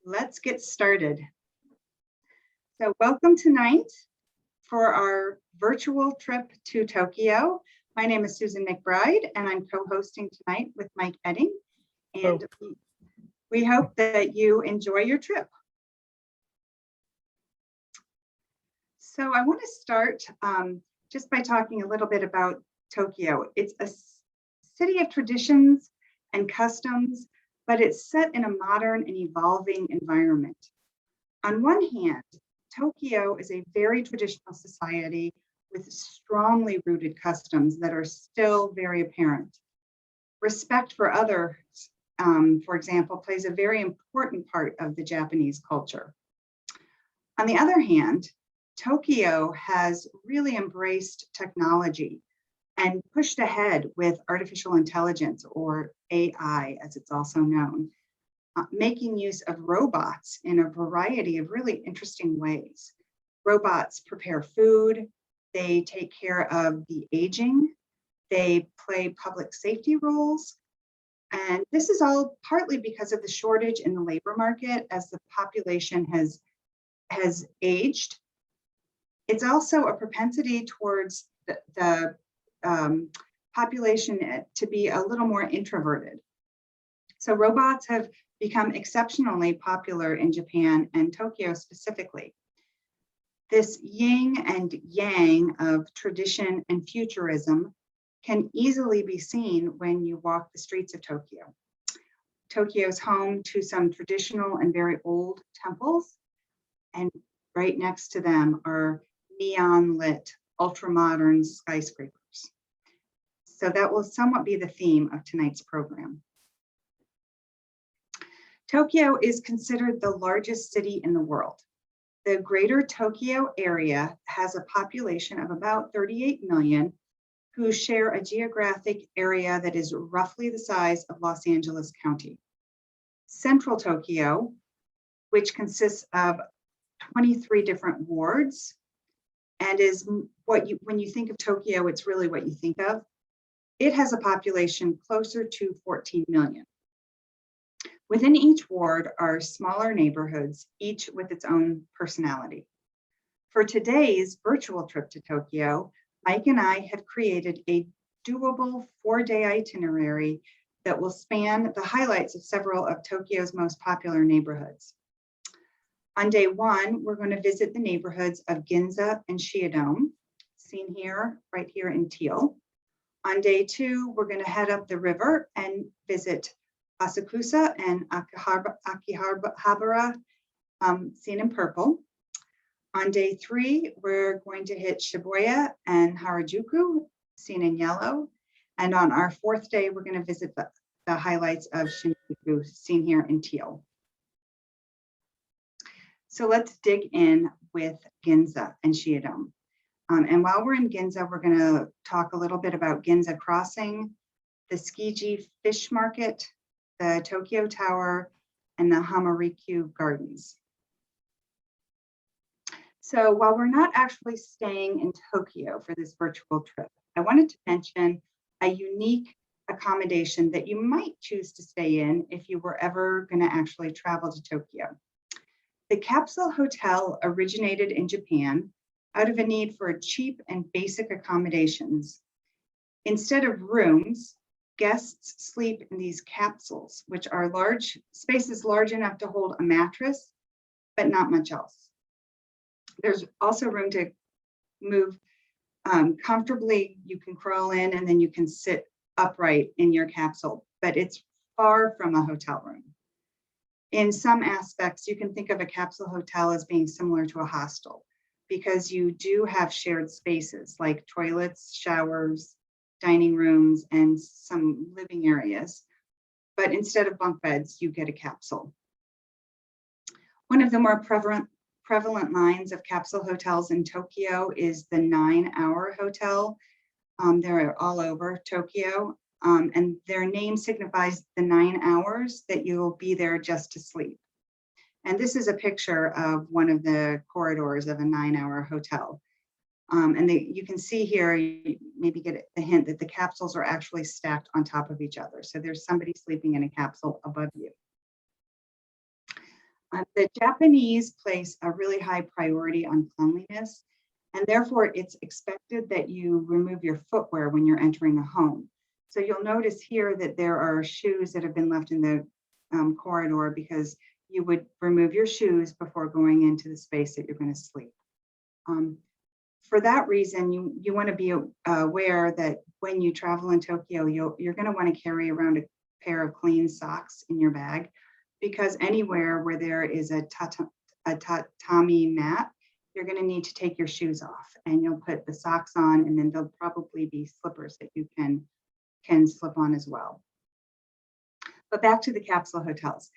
Let's get started. So welcome tonight for our virtual trip to Tokyo. My name is Susan McBride and I'm co-hosting tonight with Mike Edding. And we hope that you enjoy your trip. So I want to start just by talking a little bit about Tokyo. It's a city of traditions and customs, but it's set in a modern and evolving environment. On one hand, Tokyo is a very traditional society with strongly rooted customs that are still very apparent. Respect for others, for example, plays a very important part of the Japanese culture. On the other hand, Tokyo has really embraced technology and pushed ahead with artificial intelligence, or AI as it's also known, making use of robots in a variety of really interesting ways. Robots prepare food, they take care of the aging, they play public safety roles, and this is all partly because of the shortage in the labor market as the population has aged. It's also a propensity towards the population to be a little more introverted. So robots have become exceptionally popular in Japan and Tokyo specifically. This yin and yang of tradition and futurism can easily be seen when you walk the streets of Tokyo. Tokyo is home to some traditional and very old temples, and right next to them are neon-lit, ultra-modern skyscrapers. So that will somewhat be the theme of tonight's program. Tokyo is considered the largest city in the world. The greater Tokyo area has a population of about 38 million who share a geographic area that is roughly the size of Los Angeles County. Central Tokyo, which consists of 23 different wards, and is when you think of Tokyo, it's really what you think of. It has a population closer to 14 million. Within each ward are smaller neighborhoods, each with its own personality. For today's virtual trip to Tokyo, Mike and I have created a doable 4-day itinerary that will span the highlights of several of Tokyo's most popular neighborhoods. On day 1, we're going to visit the neighborhoods of Ginza and Shiodome, seen here, right here in teal. On day 2, we're going to head up the river and visit Asakusa and AKIHABARA, seen in purple. On day 3, we're going to hit Shibuya and Harajuku, seen in yellow. And on our 4th day, we're going to visit the highlights of Shinjuku, seen here in teal. So let's dig in with Ginza and Shiodome. And while we're in Ginza, we're going to talk a little bit about Ginza Crossing, the Tsukiji Fish Market, the Tokyo Tower, and the Hamarikyu Gardens. So while we're not actually staying in Tokyo for this virtual trip, I wanted to mention a unique accommodation that you might choose to stay in if you were ever going to actually travel to Tokyo. The capsule hotel originated in Japan out of a need for cheap and basic accommodations. Instead of rooms, guests sleep in these capsules, which are large spaces large enough to hold a mattress, but not much else. There's also room to move comfortably. You can crawl in and then you can sit upright in your capsule, but it's far from a hotel room. In some aspects, you can think of a capsule hotel as being similar to a hostel because you do have shared spaces like toilets, showers, dining rooms, and some living areas. But instead of bunk beds, you get a capsule. One of the more prevalent lines of capsule hotels in Tokyo is the 9-hour hotel. They're all over Tokyo. And their name signifies the 9 hours that you'll be there just to sleep. And this is a picture of one of the corridors of a 9-hour hotel. And you can see here, you maybe get the hint that the capsules are actually stacked on top of each other. So there's somebody sleeping in a capsule above you. The Japanese place a really high priority on cleanliness, and therefore it's expected that you remove your footwear when you're entering a home. So you'll notice here that there are shoes that have been left in the corridor because you would remove your shoes before going into the space that you're going to sleep. For that reason, you want to be aware that when you travel in Tokyo, you're going to want to carry around a pair of clean socks in your bag, because anywhere where there is a tatami mat, you're going to need to take your shoes off, and you'll put the socks on, and then there'll probably be slippers that you can slip on as well. But back to the capsule hotels.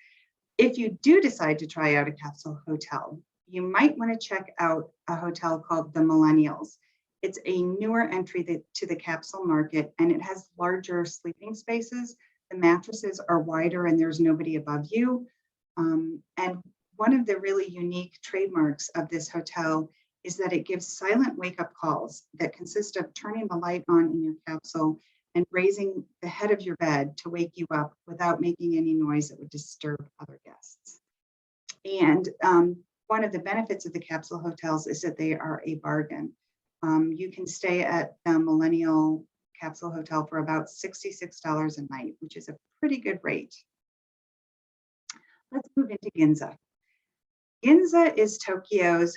If you do decide to try out a capsule hotel, you might want to check out a hotel called the Millennials. It's a newer entry to the capsule market, and it has larger sleeping spaces. The mattresses are wider and there's nobody above you. And one of the really unique trademarks of this hotel is that it gives silent wake-up calls that consist of turning the light on in your capsule and raising the head of your bed to wake you up without making any noise that would disturb other guests. And one of the benefits of the capsule hotels is that they are a bargain. You can stay at the Millennial Capsule Hotel for about $66 a night, which is a pretty good rate. Let's move into Ginza. Ginza is Tokyo's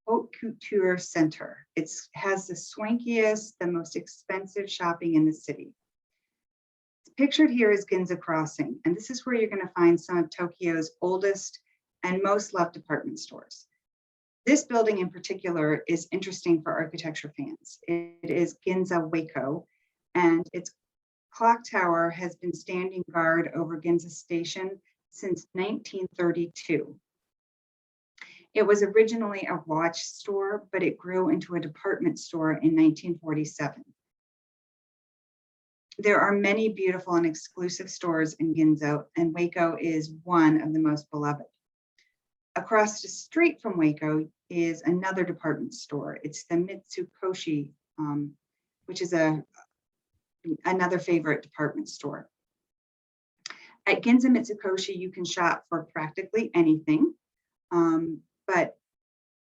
haute couture center. It has the swankiest, the most expensive shopping in the city. Pictured here is Ginza Crossing, and this is where you're going to find some of Tokyo's oldest and most loved department stores. This building in particular is interesting for architecture fans. It is Ginza Waco, and its clock tower has been standing guard over Ginza Station since 1932. It was originally a watch store, but it grew into a department store in 1947. There are many beautiful and exclusive stores in Ginza, and Waco is one of the most beloved. Across the street from Waco is another department store. It's the Mitsukoshi, which is another favorite department store. At Ginza Mitsukoshi, you can shop for practically anything. But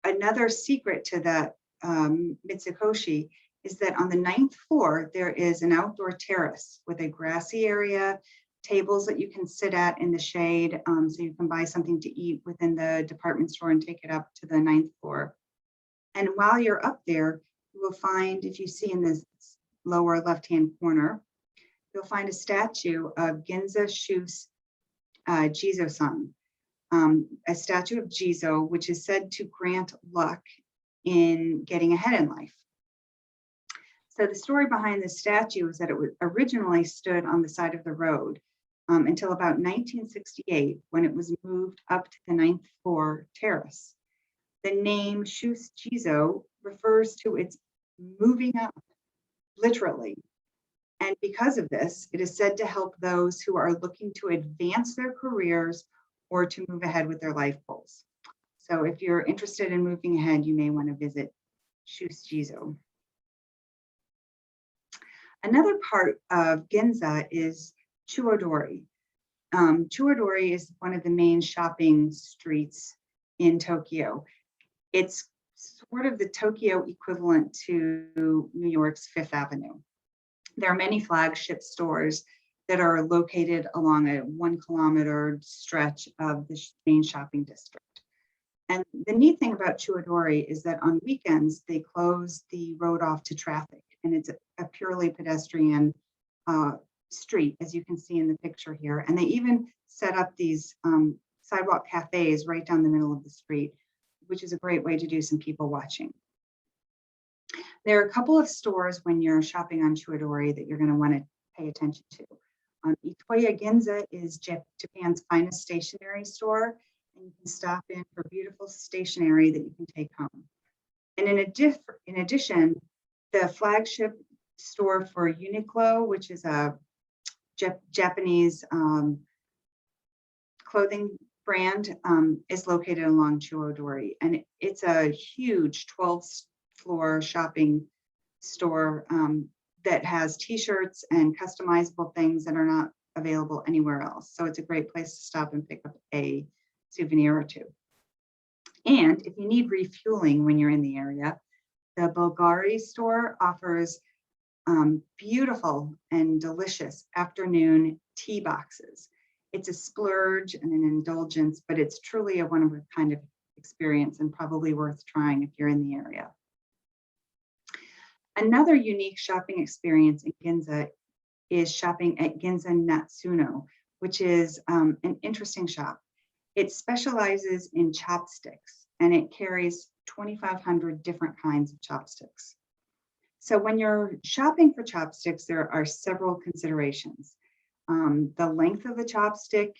another secret to that Mitsukoshi is that on the 9th floor, there is an outdoor terrace with a grassy area, tables that you can sit at in the shade, so you can buy something to eat within the department store and take it up to the 9th floor. And while you're up there, you will find, if you see in this lower left-hand corner, you'll find a statue of Ginza Shus Jizo-san, a statue of Jizo, which is said to grant luck in getting ahead in life. So the story behind this statue is that it originally stood on the side of the road until about 1968, when it was moved up to the 9th floor terrace. The name Shus Jizo refers to its moving up, literally. And because of this, it is said to help those who are looking to advance their careers or to move ahead with their life goals. So if you're interested in moving ahead, you may want to visit Shus Jizo. Another part of Ginza is CHUO Dori. CHUO Dori is one of the main shopping streets in Tokyo. It's sort of the Tokyo equivalent to New York's Fifth Avenue. There are many flagship stores that are located along a 1 kilometer stretch of the main shopping district. And the neat thing about CHUO Dori is that on weekends, they close the road off to traffic, and it's a purely pedestrian street, as you can see in the picture here. And they even set up these sidewalk cafes right down the middle of the street, which is a great way to do some people watching. There are a couple of stores when you're shopping on CHUO Dori that you're going to want to pay attention to. Itoya Ginza is Japan's finest stationery store, and you can stop in for beautiful stationery that you can take home. And in addition, the flagship store for Uniqlo, which is a Japanese clothing brand, is located along CHUO Dori, and it's a huge 12th-floor shopping store that has t-shirts and customizable things that are not available anywhere else. So it's a great place to stop and pick up a souvenir or two. And if you need refueling when you're in the area, the Bulgari store offers beautiful and delicious afternoon tea boxes. It's a splurge and an indulgence, but it's truly a one-of-a kind of experience and probably worth trying if you're in the area. Another unique shopping experience in Ginza is shopping at Ginza NATSUNO, which is an interesting shop. It specializes in chopsticks and it carries 2,500 different kinds of chopsticks. So when you're shopping for chopsticks, there are several considerations. The length of the chopstick,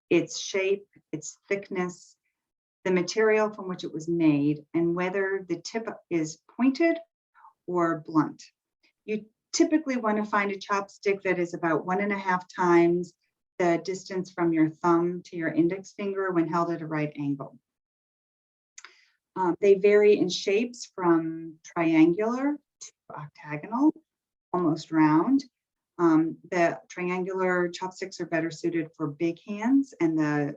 its shape, its thickness, the material from which it was made, and whether the tip is pointed or blunt. You typically want to find a chopstick that is about 1.5 times the distance from your thumb to your index finger when held at a right angle. They vary in shapes from triangular to octagonal, almost round. The triangular chopsticks are better suited for big hands, and the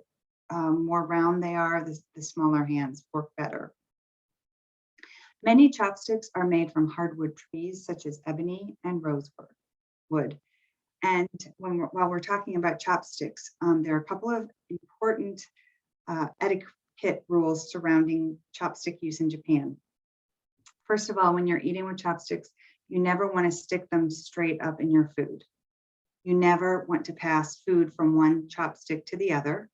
more round they are, the smaller hands work better. Many chopsticks are made from hardwood trees such as ebony and rosewood. And while we're talking about chopsticks, there are a couple of important etiquette rules surrounding chopstick use in Japan. First of all, when you're eating with chopsticks, you never want to stick them straight up in your food. You never want to pass food from one chopstick to the other.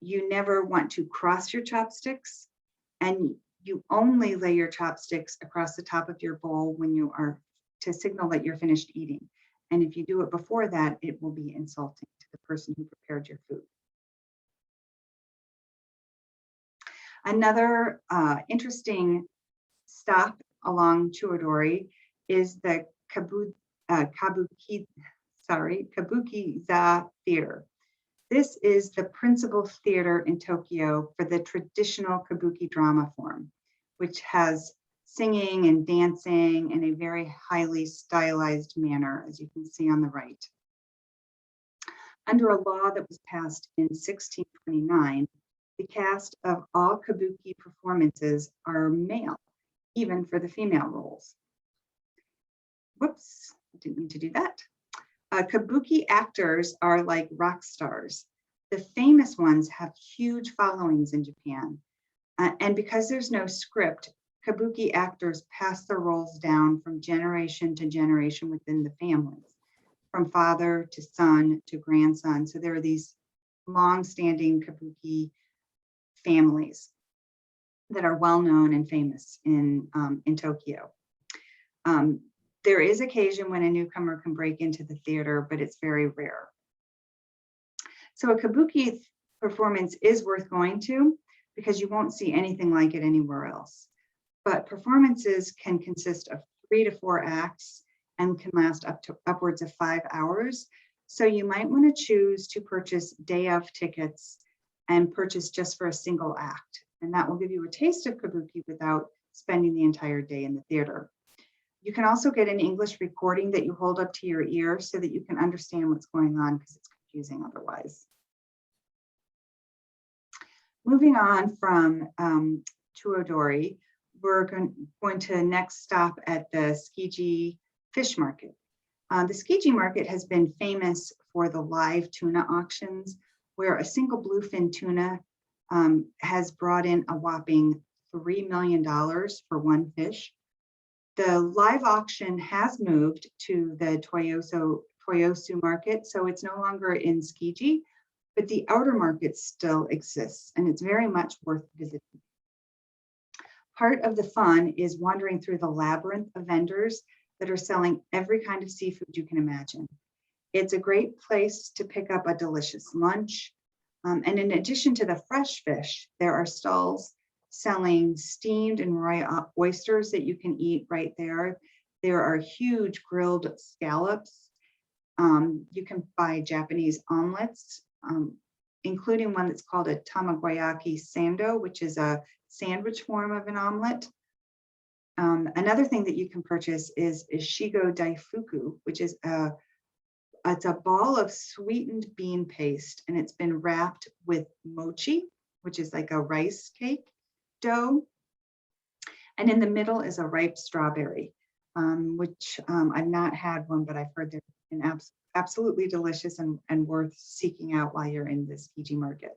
You never want to cross your chopsticks, and you only lay your chopsticks across the top of your bowl when you are to signal that you're finished eating. And if you do it before that, it will be insulting to the person who prepared your food. Another interesting stop along CHUO is the Kabukiza Theater. This is the principal theater in Tokyo for the traditional kabuki drama form, which has singing and dancing in a very highly stylized manner, as you can see on the right. Under a law that was passed in 1629, the cast of all kabuki performances are male, even for the female roles. Whoops, I didn't mean to do that. Kabuki actors are like rock stars. The famous ones have huge followings in Japan. And because there's no script, kabuki actors pass their roles down from generation to generation within the families, from father to son to grandson. So there are these long-standing kabuki families that are well known and famous in Tokyo. There is occasion when a newcomer can break into the theater, but it's very rare. So a kabuki performance is worth going to because you won't see anything like it anywhere else. But performances can consist of 3 to 4 acts and can last upwards of 5 hours. So you might want to choose to purchase day of tickets and purchase just for a single act. And that will give you a taste of kabuki without spending the entire day in the theater. You can also get an English recording that you hold up to your ear so that you can understand what's going on, because it's confusing otherwise. Moving on from CHUO, we're going to next stop at the Tsukiji fish market. The Tsukiji market has been famous for the live tuna auctions, where a single bluefin tuna has brought in a whopping $3 million for one fish. The live auction has moved to the Toyosu market, so it's no longer in Tsukiji, but the outer market still exists, and it's very much worth visiting. Part of the fun is wandering through the labyrinth of vendors that are selling every kind of seafood you can imagine. It's a great place to pick up a delicious lunch. And in addition to the fresh fish, there are stalls selling steamed and raw oysters that you can eat right there. There are huge grilled scallops. You can buy Japanese omelets, including one that's called a tamagoyaki sando, which is a sandwich form of an omelet. Another thing that you can purchase is Ishigo Daifuku, which is it's a ball of sweetened bean paste, and it's been wrapped with mochi, which is like a rice cake dough. And in the middle is a ripe strawberry, which I've not had one, but I've heard they're absolutely delicious and worth seeking out while you're in this Tsukiji market.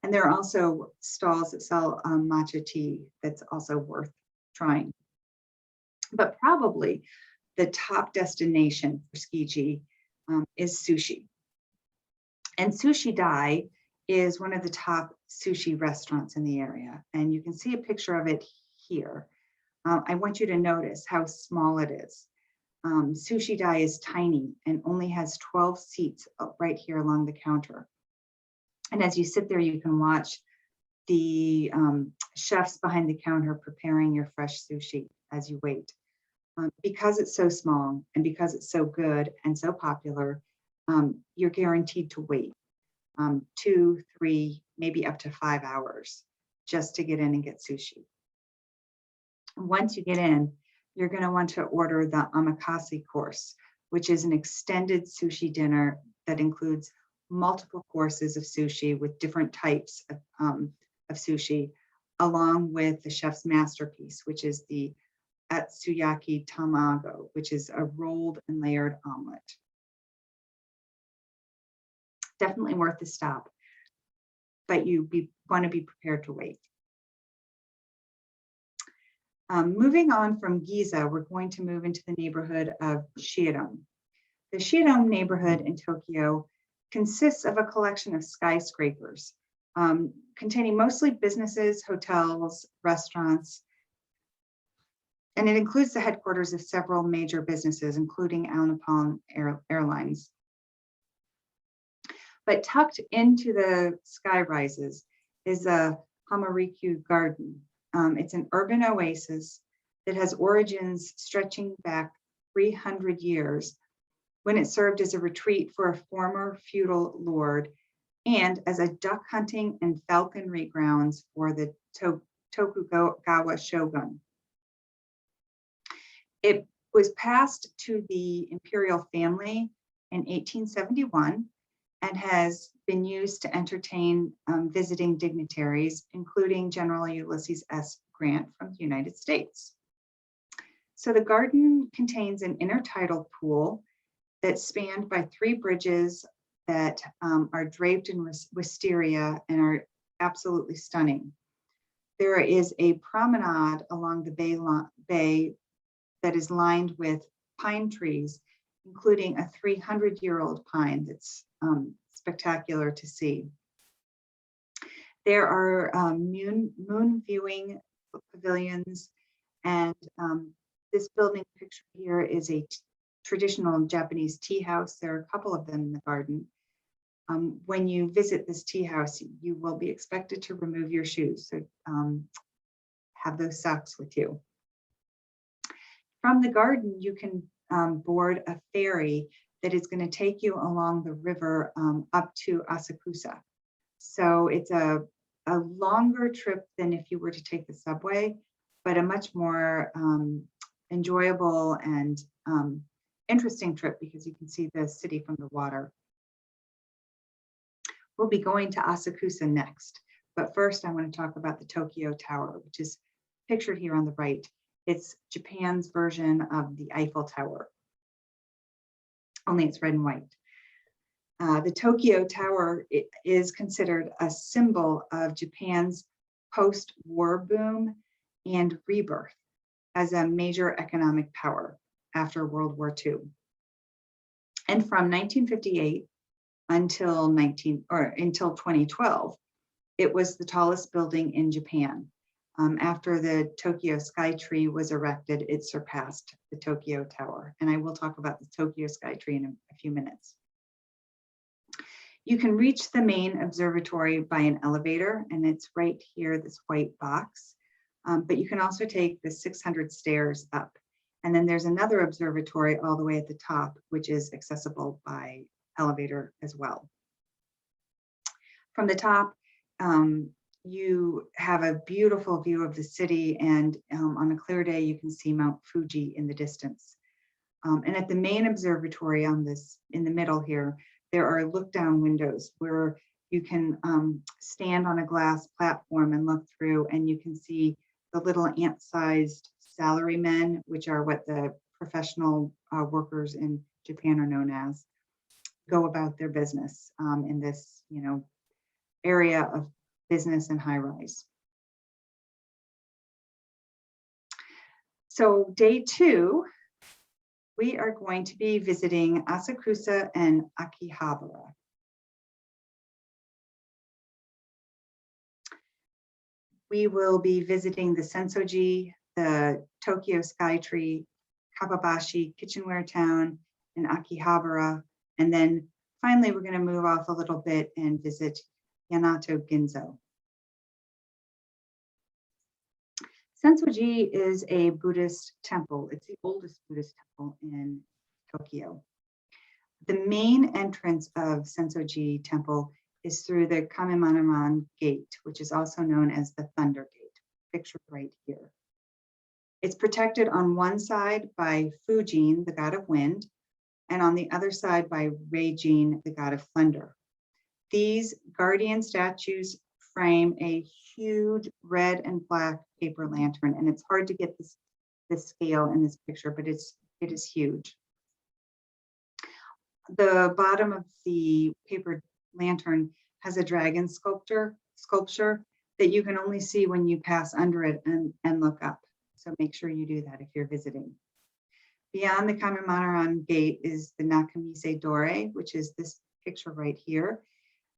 And there are also stalls that sell matcha tea that's also worth trying. But probably the top destination for Tsukiji is sushi. And Sushi Dai is one of the top sushi restaurants in the area. And you can see a picture of it here. I want you to notice how small it is. Sushi Dai is tiny and only has 12 seats right here along the counter. And as you sit there, you can watch the chefs behind the counter preparing your fresh sushi as you wait. Because it's so small and because it's so good and so popular, you're guaranteed to wait 2, 3, maybe up to 5 hours just to get in and get sushi. Once you get in, you're going to want to order the omakase course, which is an extended sushi dinner that includes multiple courses of sushi with different types of sushi, along with the chef's masterpiece, which is the atsuyaki tamago, which is a rolled and layered omelet. Definitely worth the stop, but you want to be prepared to wait. Moving on from Giza, we're going to move into the neighborhood of Shiodome. The Shiodome neighborhood in Tokyo consists of a collection of skyscrapers containing mostly businesses, hotels, restaurants, and it includes the headquarters of several major businesses, including All Nippon Airlines. But tucked into the sky rises is a Hamarikyu Garden. It's an urban oasis that has origins stretching back 300 years when it served as a retreat for a former feudal lord and as a duck hunting and falconry grounds for the Tokugawa shogun. It was passed to the imperial family in 1871 and has been used to entertain visiting dignitaries, including General Ulysses S. Grant from the United States. So the garden contains an intertidal pool that's spanned by 3 bridges that are draped in wisteria and are absolutely stunning. There is a promenade along the bay that is lined with pine trees, including a 300-year-old pine that's spectacular to see. There are moon viewing pavilions, and this building picture here is a traditional Japanese tea house. There are a couple of them in the garden. When you visit this tea house, you will be expected to remove your shoes, so have those socks with you. From the garden, you can board a ferry that is going to take you along the river up to Asakusa. So it's a longer trip than if you were to take the subway, but a much more enjoyable and interesting trip because you can see the city from the water. We'll be going to Asakusa next, but first I want to talk about the Tokyo Tower, which is pictured here on the right. It's Japan's version of the Eiffel Tower, only it's red and white. The Tokyo Tower is considered a symbol of Japan's post-war boom and rebirth as a major economic power after World War II. And from 1958 until 2012, it was the tallest building in Japan. After the Tokyo SKYTREE was erected, it surpassed the Tokyo Tower. And I will talk about the Tokyo SKYTREE in a few minutes. You can reach the main observatory by an elevator, and it's right here, this white box. But you can also take the 600 stairs up. And then there's another observatory all the way at the top, which is accessible by elevator as well. From the top, you have a beautiful view of the city, and on a clear day, you can see Mount Fuji in the distance. And at the main observatory in the middle here, there are look-down windows where You can stand on a glass platform and look through, and you can see the little ant-sized salarymen, which are what the professional workers in Japan are known as, go about their business in this, area of business and high rise. So day 2, we are going to be visiting Asakusa and Akihabara. We will be visiting the Sensoji, the Tokyo Skytree, KAPPABASH, kitchenware town, and Akihabara. And then finally, we're going to move off a little bit and visit Yamato Ginzo. Sensoji is a Buddhist temple. It's the oldest Buddhist temple in Tokyo. The main entrance of Sensoji Temple is through the Kamimanaman Gate, which is also known as the Thunder Gate, pictured right here. It's protected on one side by Fujin, the god of wind, and on the other side by Reijin, the god of thunder. These guardian statues frame a huge red and black paper lantern, and it's hard to get this scale in this picture, but it is huge. The bottom of the paper lantern has a dragon sculpture that you can only see when you pass under it and look up. So make sure you do that if you're visiting. Beyond the Kamimanaran Gate is the Nakamise Dori, which is this picture right here.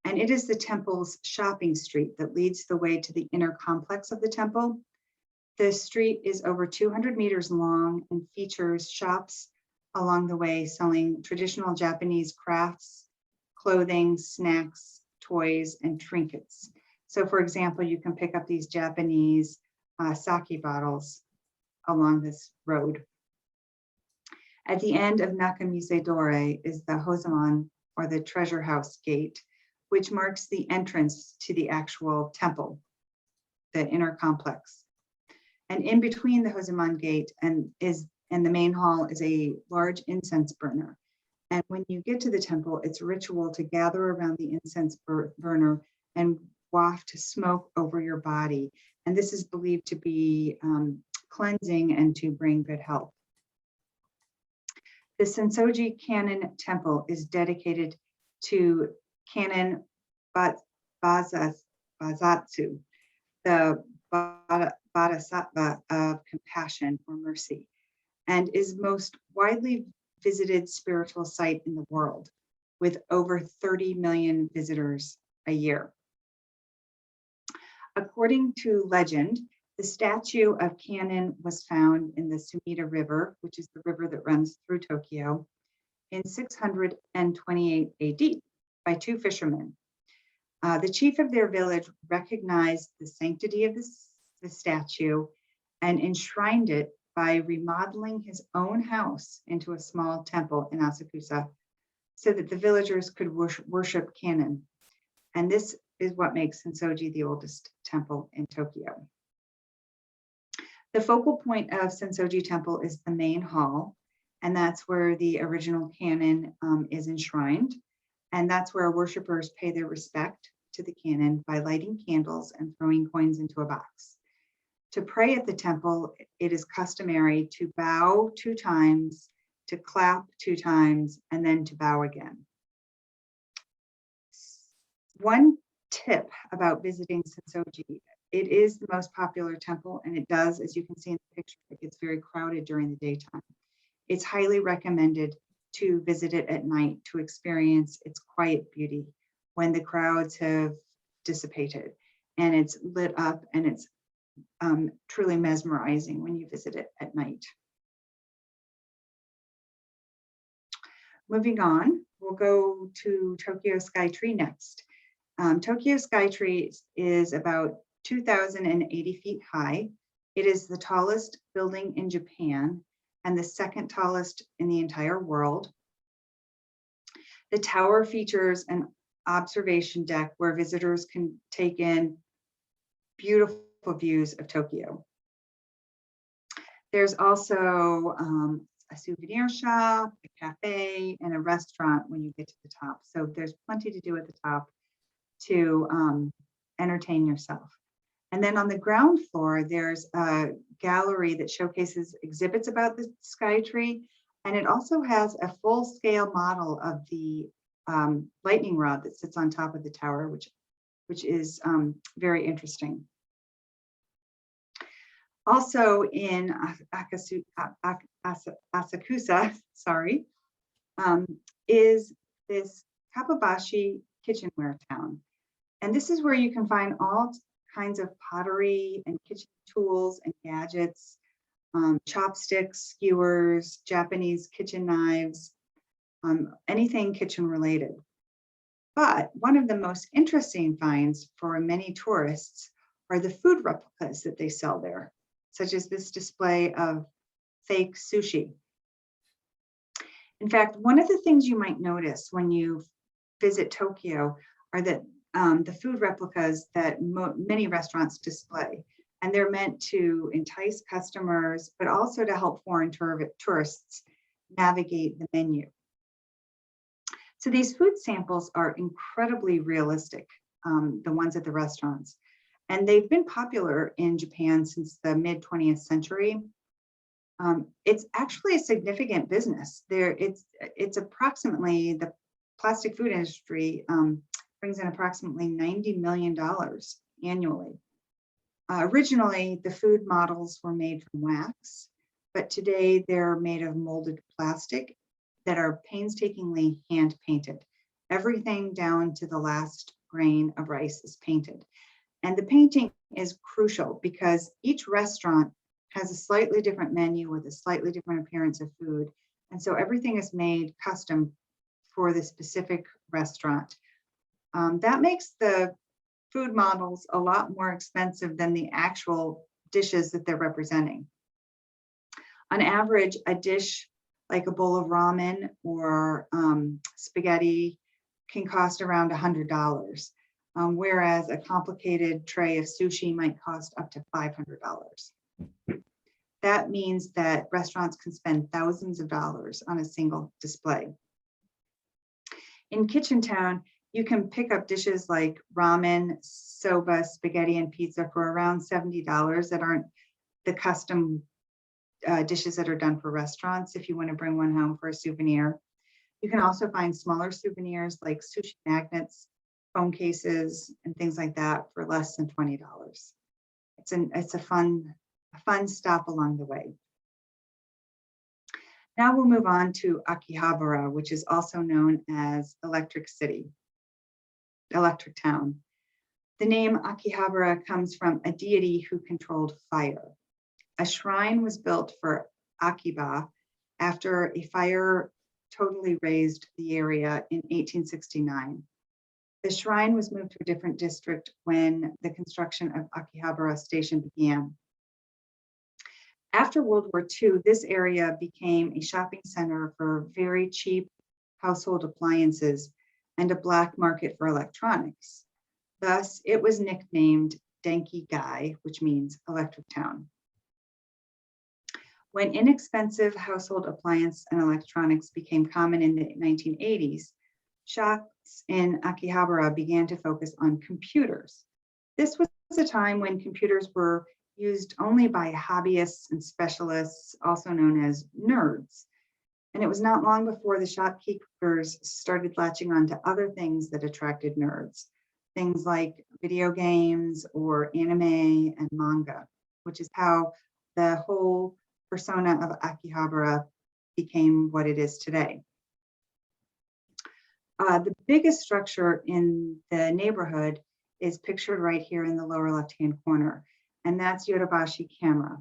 And it is the temple's shopping street that leads the way to the inner complex of the temple. The street is over 200 meters long and features shops along the way selling traditional Japanese crafts, clothing, snacks, toys, and trinkets. So for example, you can pick up these Japanese sake bottles along this road. At the end of Nakamise Dori is the Hozamon, or the treasure house gate, which marks the entrance to the actual temple, the inner complex. And in between the Hozamon gate and the main hall is a large incense burner. And when you get to the temple, it's ritual to gather around the incense burner and waft smoke over your body. And this is believed to be cleansing and to bring good health. The Sensoji Kannon Temple is dedicated to Kannon Bazatsu, the Bodhisattva of compassion or mercy, and is most widely visited spiritual site in the world, with over 30 million visitors a year. According to legend, the statue of Kannon was found in the Sumida River, which is the river that runs through Tokyo, in 628 AD by 2 fishermen. The chief of their village recognized the sanctity of the statue and enshrined it by remodeling his own house into a small temple in Asakusa so that the villagers could worship Kannon. And this is what makes Sensoji the oldest temple in Tokyo. The focal point of Sensoji Temple is the main hall, and that's where the original Kannon is enshrined. And that's where worshipers pay their respect to the Kannon by lighting candles and throwing coins into a box. To pray at the temple, it is customary to bow 2 times, to clap 2 times, and then to bow again. One tip about visiting Sensoji: it is the most popular temple, and it does, as you can see in the picture, it gets very crowded during the daytime. It's highly recommended to visit it at night to experience its quiet beauty when the crowds have dissipated and it's lit up, and it's truly mesmerizing when you visit it at night. Moving on, we'll go to Tokyo Skytree next. Tokyo Skytree is about 2,080 feet high. It is the tallest building in Japan and the 2nd tallest in the entire world. The tower features an observation deck where visitors can take in beautiful views of Tokyo. There's also a souvenir shop, a cafe, and a restaurant when you get to the top. So there's plenty to do at the top to entertain yourself. And then on the ground floor, there's a gallery that showcases exhibits about the SKYTREE, and it also has a full-scale model of the lightning rod that sits on top of the tower, which is very interesting. Also in Asakusa, sorry, is this KAPPABASH kitchenware town. And this is where you can find all kinds of pottery and kitchen tools and gadgets, chopsticks, skewers, Japanese kitchen knives, anything kitchen related. But one of the most interesting finds for many tourists are the food replicas that they sell there, such as this display of fake sushi. In fact, one of the things you might notice when you visit Tokyo are that the food replicas that many restaurants display, and they're meant to entice customers, but also to help foreign tourists navigate the menu. So these food samples are incredibly realistic, the ones at the restaurants, and they've been popular in Japan since the mid-20th century. It's actually a significant business. It's approximately, the plastic food industry brings in approximately $90 million annually. Originally, the food models were made from wax, but today they're made of molded plastic that are painstakingly hand painted. Everything down to the last grain of rice is painted. And the painting is crucial because each restaurant has a slightly different menu with a slightly different appearance of food. And so everything is made custom for the specific restaurant. That makes the food models a lot more expensive than the actual dishes that they're representing. On average, a dish like a bowl of ramen or spaghetti can cost around $100, whereas a complicated tray of sushi might cost up to $500. That means that restaurants can spend thousands of dollars on a single display. In Kitchen Town, you can pick up dishes like ramen, soba, spaghetti, and pizza for around $70 that aren't the custom dishes that are done for restaurants if you want to bring one home for a souvenir. You can also find smaller souvenirs like sushi magnets, phone cases, and things like that for less than $20. It's a fun stop along the way. Now we'll move on to Akihabara, which is also known as Electric Town. The name Akihabara comes from a deity who controlled fire. A shrine was built for Akiba after a fire totally razed the area in 1869. The shrine was moved to a different district when the construction of Akihabara Station began. After World War II, this area became a shopping center for very cheap household appliances and a black market for electronics. Thus, it was nicknamed Denki Gai, which means Electric Town. When inexpensive household appliance and electronics became common in the 1980s, shops in Akihabara began to focus on computers. This was a time when computers were used only by hobbyists and specialists, also known as nerds. And it was not long before the shopkeepers started latching on to other things that attracted nerds, things like video games or anime and manga, which is how the whole persona of Akihabara became what it is today. The biggest structure in the neighborhood is pictured right here in the lower left-hand corner, and that's Yodobashi Camera.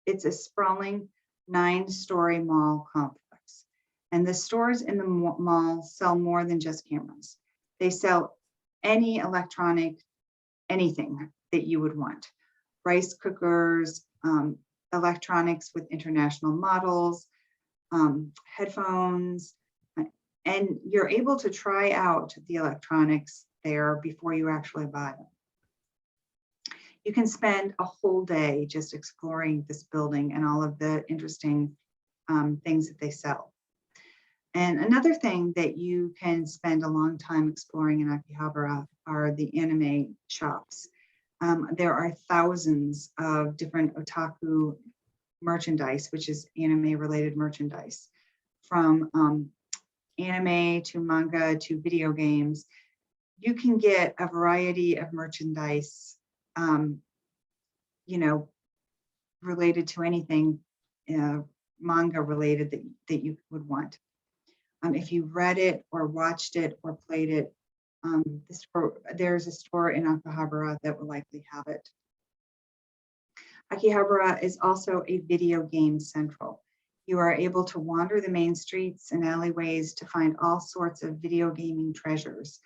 It's a sprawling 9-story mall complex, and the stores in the mall sell more than just cameras. They sell any electronic, anything that you would want. Rice cookers, electronics with international models, headphones, and you're able to try out the electronics there before you actually buy them. You can spend a whole day just exploring this building and all of the interesting things that they sell. And another thing that you can spend a long time exploring in Akihabara are the anime shops. There are thousands of different otaku merchandise, which is anime related merchandise, from anime to manga to video games. You can get a variety of merchandise, you know, related to anything manga related that you would want. If you read it or watched it or played it, there's a store in Akihabara that will likely have it. Akihabara is also a video game central. You are able to wander the main streets and alleyways to find all sorts of video gaming treasures,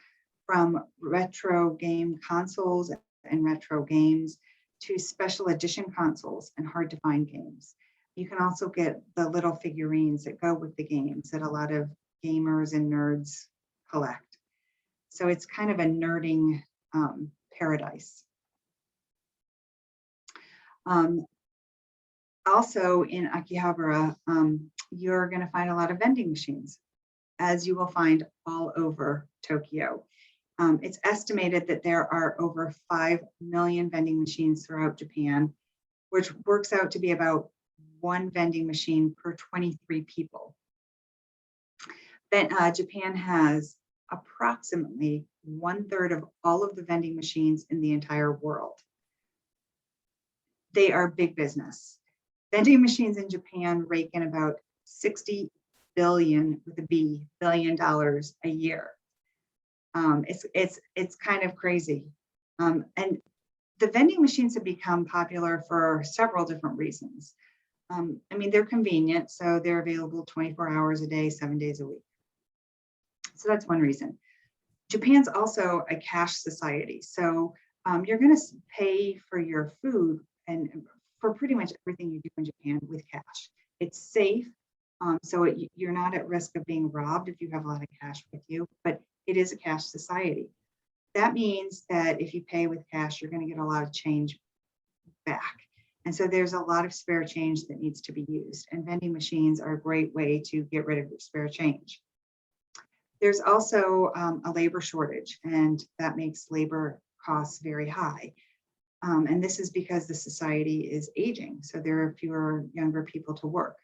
from retro game consoles and retro games to special edition consoles and hard to find games. You can also get the little figurines that go with the games that a lot of gamers and nerds collect. So it's kind of a nerding paradise. Also in Akihabara, you're going to find a lot of vending machines, as you will find all over Tokyo. It's estimated that there are over 5 million vending machines throughout Japan, which works out to be about 1 vending machine per 23 people. Japan has approximately 1/3 of all of the vending machines in the entire world. They are big business. Vending machines in Japan rake in about $60 billion with a B, billion dollars a year. It's kind of crazy. And the vending machines have become popular for several different reasons. I mean, they're convenient, so they're available 24 hours a day, 7 days a week. So that's one reason. Japan's also a cash society. So you're going to pay for your food and for pretty much everything you do in Japan with cash. It's safe, so you're not at risk of being robbed if you have a lot of cash with you, but it is a cash society. That means that if you pay with cash, you're going to get a lot of change back. And so there's a lot of spare change that needs to be used. And vending machines are a great way to get rid of your spare change. There's also a labor shortage, and that makes labor costs very high. And this is because the society is aging, so there are fewer younger people to work.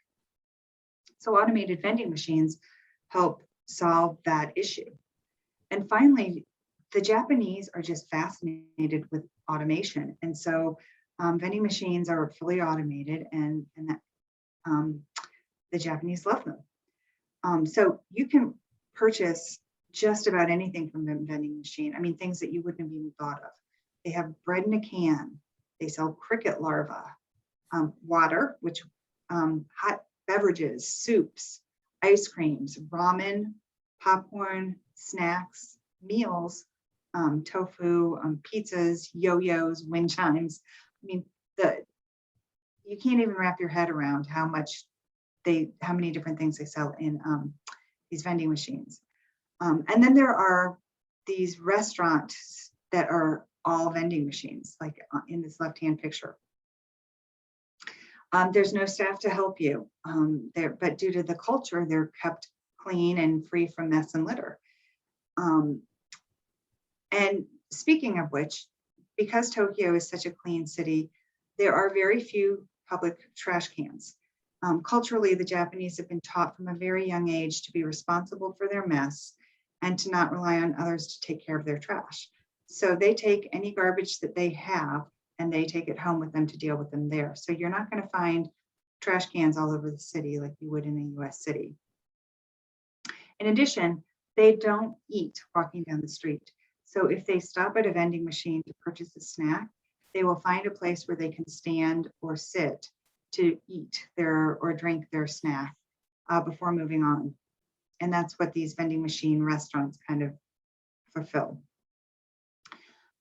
So automated vending machines help solve that issue. And finally, the Japanese are just fascinated with automation. And so vending machines are fully automated, and that the Japanese love them. So you can purchase just about anything from the vending machine. I mean, things that you wouldn't have even thought of. They have bread in a can. They sell cricket larvae, water, which hot beverages, soups, ice creams, ramen, popcorn, snacks, meals, tofu, pizzas, yo-yos, wind chimes. I mean, you can't even wrap your head around how many different things they sell in these vending machines. And then there are these restaurants that are all vending machines, like in this left-hand picture. There's no staff to help you, but due to the culture, they're kept clean and free from mess and litter. And speaking of which, because Tokyo is such a clean city, there are very few public trash cans. Culturally, the Japanese have been taught from a very young age to be responsible for their mess and to not rely on others to take care of their trash. So they take any garbage that they have and they take it home with them to deal with them there. So you're not going to find trash cans all over the city like you would in a US city. In addition, they don't eat walking down the street. So if they stop at a vending machine to purchase a snack, they will find a place where they can stand or sit to eat or drink their snack before moving on. And that's what these vending machine restaurants kind of fulfill.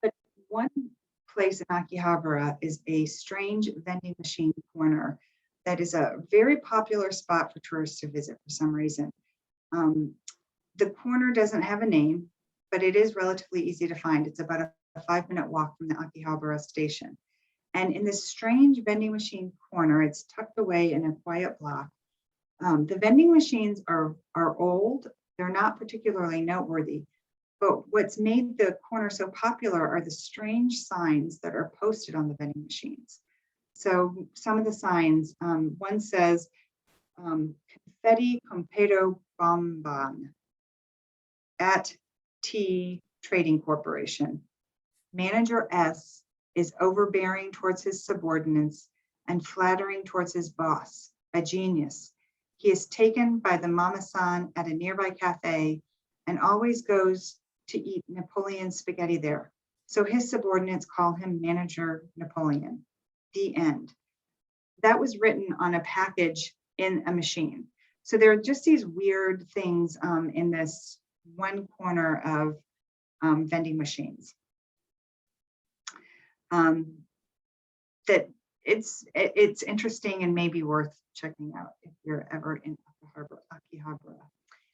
But one place in Akihabara is a strange vending machine corner that is a very popular spot for tourists to visit for some reason. The corner doesn't have a name, but it is relatively easy to find. It's about a 5-minute walk from the Akihabara station. And in this strange vending machine corner, it's tucked away in a quiet block. The vending machines are old. They're not particularly noteworthy, but what's made the corner so popular are the strange signs that are posted on the vending machines. So some of the signs, one says, confetti competo bonbon at T Trading Corporation. Manager S is overbearing towards his subordinates and flattering towards his boss, a genius. He is taken by the mama-san at a nearby cafe and always goes to eat Napoleon spaghetti there. So his subordinates call him Manager Napoleon. The end. That was written on a package in a machine. So there are just these weird things in this one corner of vending machines. That it's interesting and maybe worth checking out if you're ever in Akihabara.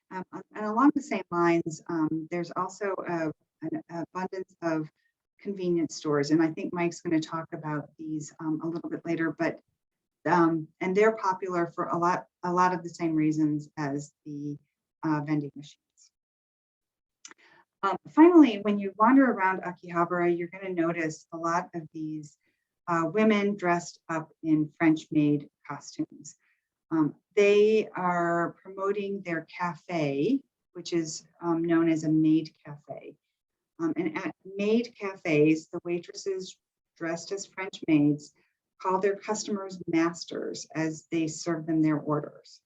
And along the same lines, there's also an abundance of convenience stores, and I think Mike's going to talk about these a little bit later. But and they're popular for a lot of the same reasons as the vending machines. Finally, when you wander around Akihabara, you're going to notice a lot of these women dressed up in French-made costumes. They are promoting their cafe, which is known as a MAID cafe. And at MAID cafes, the waitresses dressed as French maids call their customers masters as they serve them their orders.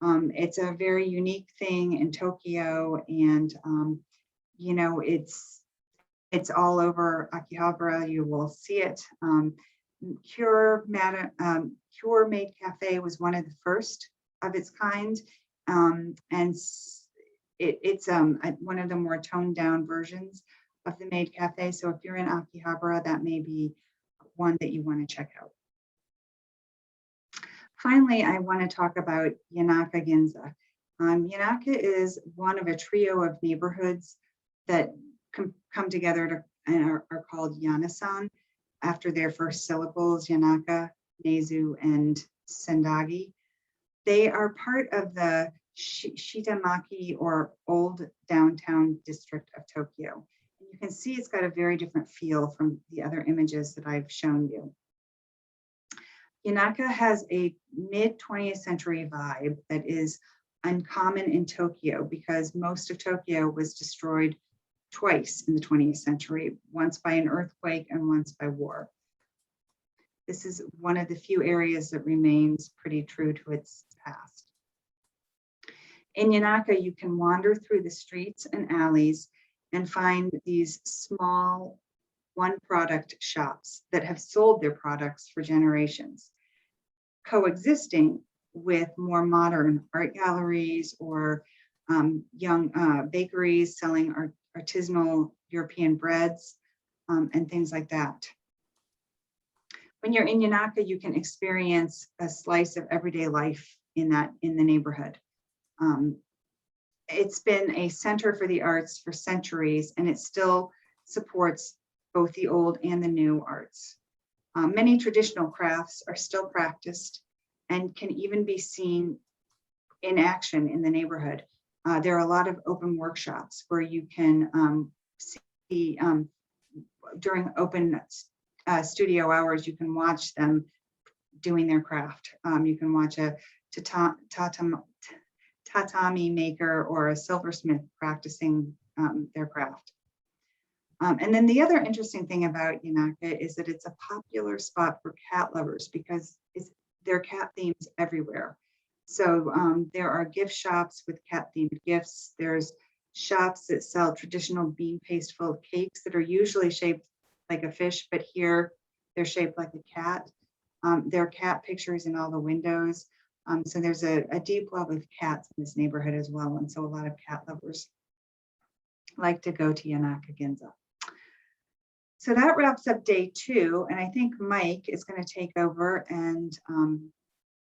It's a very unique thing in Tokyo, and you know, it's all over Akihabara. You will see it. CHUO Maid Cafe was one of the first of its kind, and it's one of the more toned down versions of the Maid Cafe. So if you're in Akihabara, that may be one that you want to check out. Finally, I want to talk about Yanaka Ginza. Yanaka is one of a trio of neighborhoods that come together and are called Yanasan after their first syllables, Yanaka, Nezu, and Sendagi. They are part of the Shitamaki, or Old Downtown District of Tokyo. And you can see it's got a very different feel from the other images that I've shown you. Yanaka has a mid-20th century vibe that is uncommon in Tokyo because most of Tokyo was destroyed twice in the 20th century, once by an earthquake and once by war. This is one of the few areas that remains pretty true to its past. In Yanaka, you can wander through the streets and alleys and find these small one-product shops that have sold their products for generations, coexisting with more modern art galleries or young bakeries selling artisanal European breads and things like that. When you're in Yanaka, you can experience a slice of everyday life in the neighborhood. It's been a center for the arts for centuries, and it still supports both the old and the new arts. Many traditional crafts are still practiced and can even be seen in action in the neighborhood. There are a lot of open workshops where you can see during open studio hours, you can watch them doing their craft. You can watch a tatami maker or a silversmith practicing their craft. And then the other interesting thing about Yanaka is that it's a popular spot for cat lovers because there are cat themes everywhere. So there are gift shops with cat themed gifts. There's shops that sell traditional bean paste filled cakes that are usually shaped like a fish, but here they're shaped like a cat. There are cat pictures in all the windows. So there's a deep love of cats in this neighborhood as well. And so a lot of cat lovers like to go to Yanaka Ginza. So that wraps up day 2. And I think Mike is going to take over and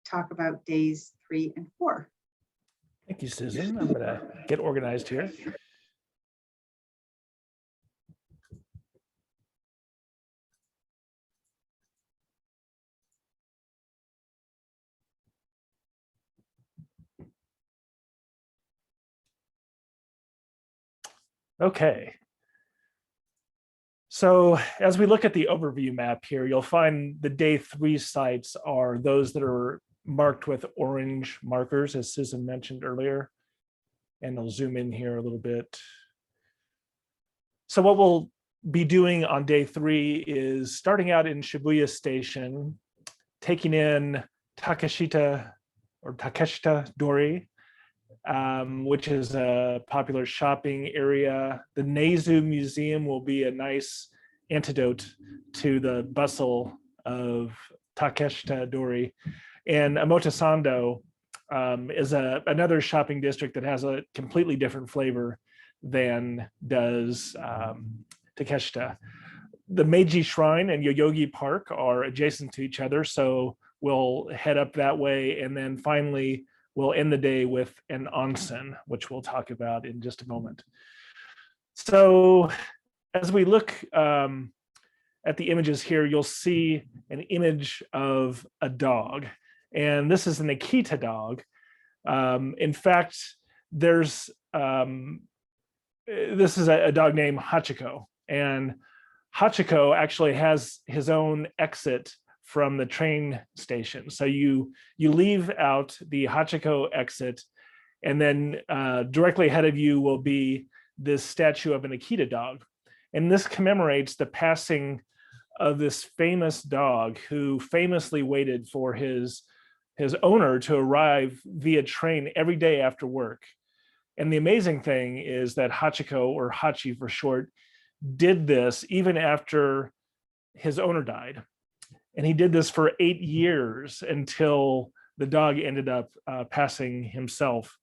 talk about days 3 and 4. Thank you, Susan. I'm going to get organized here. Okay. So as we look at the overview map here, you'll find the day 3 sites are those that are marked with orange markers, as Susan mentioned earlier. And I'll zoom in here a little bit. So what we'll be doing on day 3 is starting out in Shibuya Station, taking in Takeshita or Takeshita Dori, which is a popular shopping area. The Nezu Museum will be a nice antidote to the bustle of Takeshita Dori. And Omotesando is another shopping district that has a completely different flavor than does Takeshita. The Meiji Shrine and Yoyogi Park are adjacent to each other, so we'll head up that way, and then finally we'll end the day with an onsen, which we'll talk about in just a moment. So as we look at the images here, you'll see an image of a dog, and this is an Akita dog. In fact, there's this is a dog named Hachiko, and Hachiko actually has his own exit from the train station. So you leave out the Hachiko exit, and then directly ahead of you will be this statue of an Akita dog. And this commemorates the passing of this famous dog who famously waited for his owner to arrive via train every day after work. And the amazing thing is that Hachiko, or Hachi for short, did this even after his owner died. And he did this for 8 years until the dog ended up passing himself.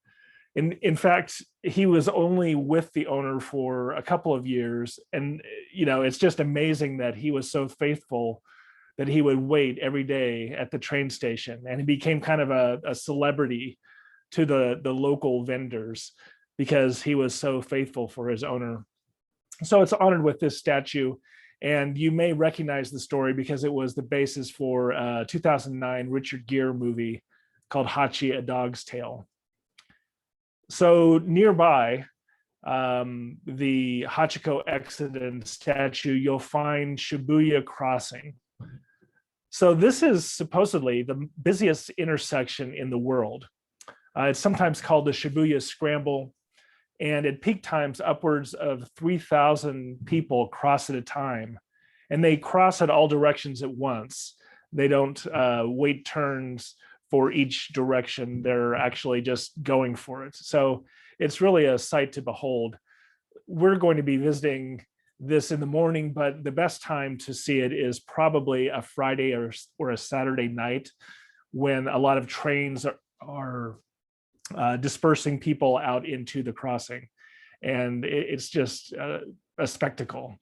In fact, he was only with the owner for a couple of years. And, you know, it's just amazing that he was so faithful that he would wait every day at the train station. And he became kind of a celebrity to the local vendors because he was so faithful for his owner. So it's honored with this statue. And you may recognize the story because it was the basis for a 2009 Richard Gere movie called Hachi, A Dog's Tale. So nearby, the Hachiko exit and statue, you'll find Shibuya Crossing. So this is supposedly the busiest intersection in the world. It's sometimes called the Shibuya Scramble, and at peak times, upwards of 3,000 people cross at a time, and they cross at all directions at once. They don't wait turns for each direction. They're actually just going for it. So it's really a sight to behold. We're going to be visiting this in the morning, but the best time to see it is probably a Friday or a Saturday night when a lot of trains are dispersing people out into the crossing. And it's just a spectacle.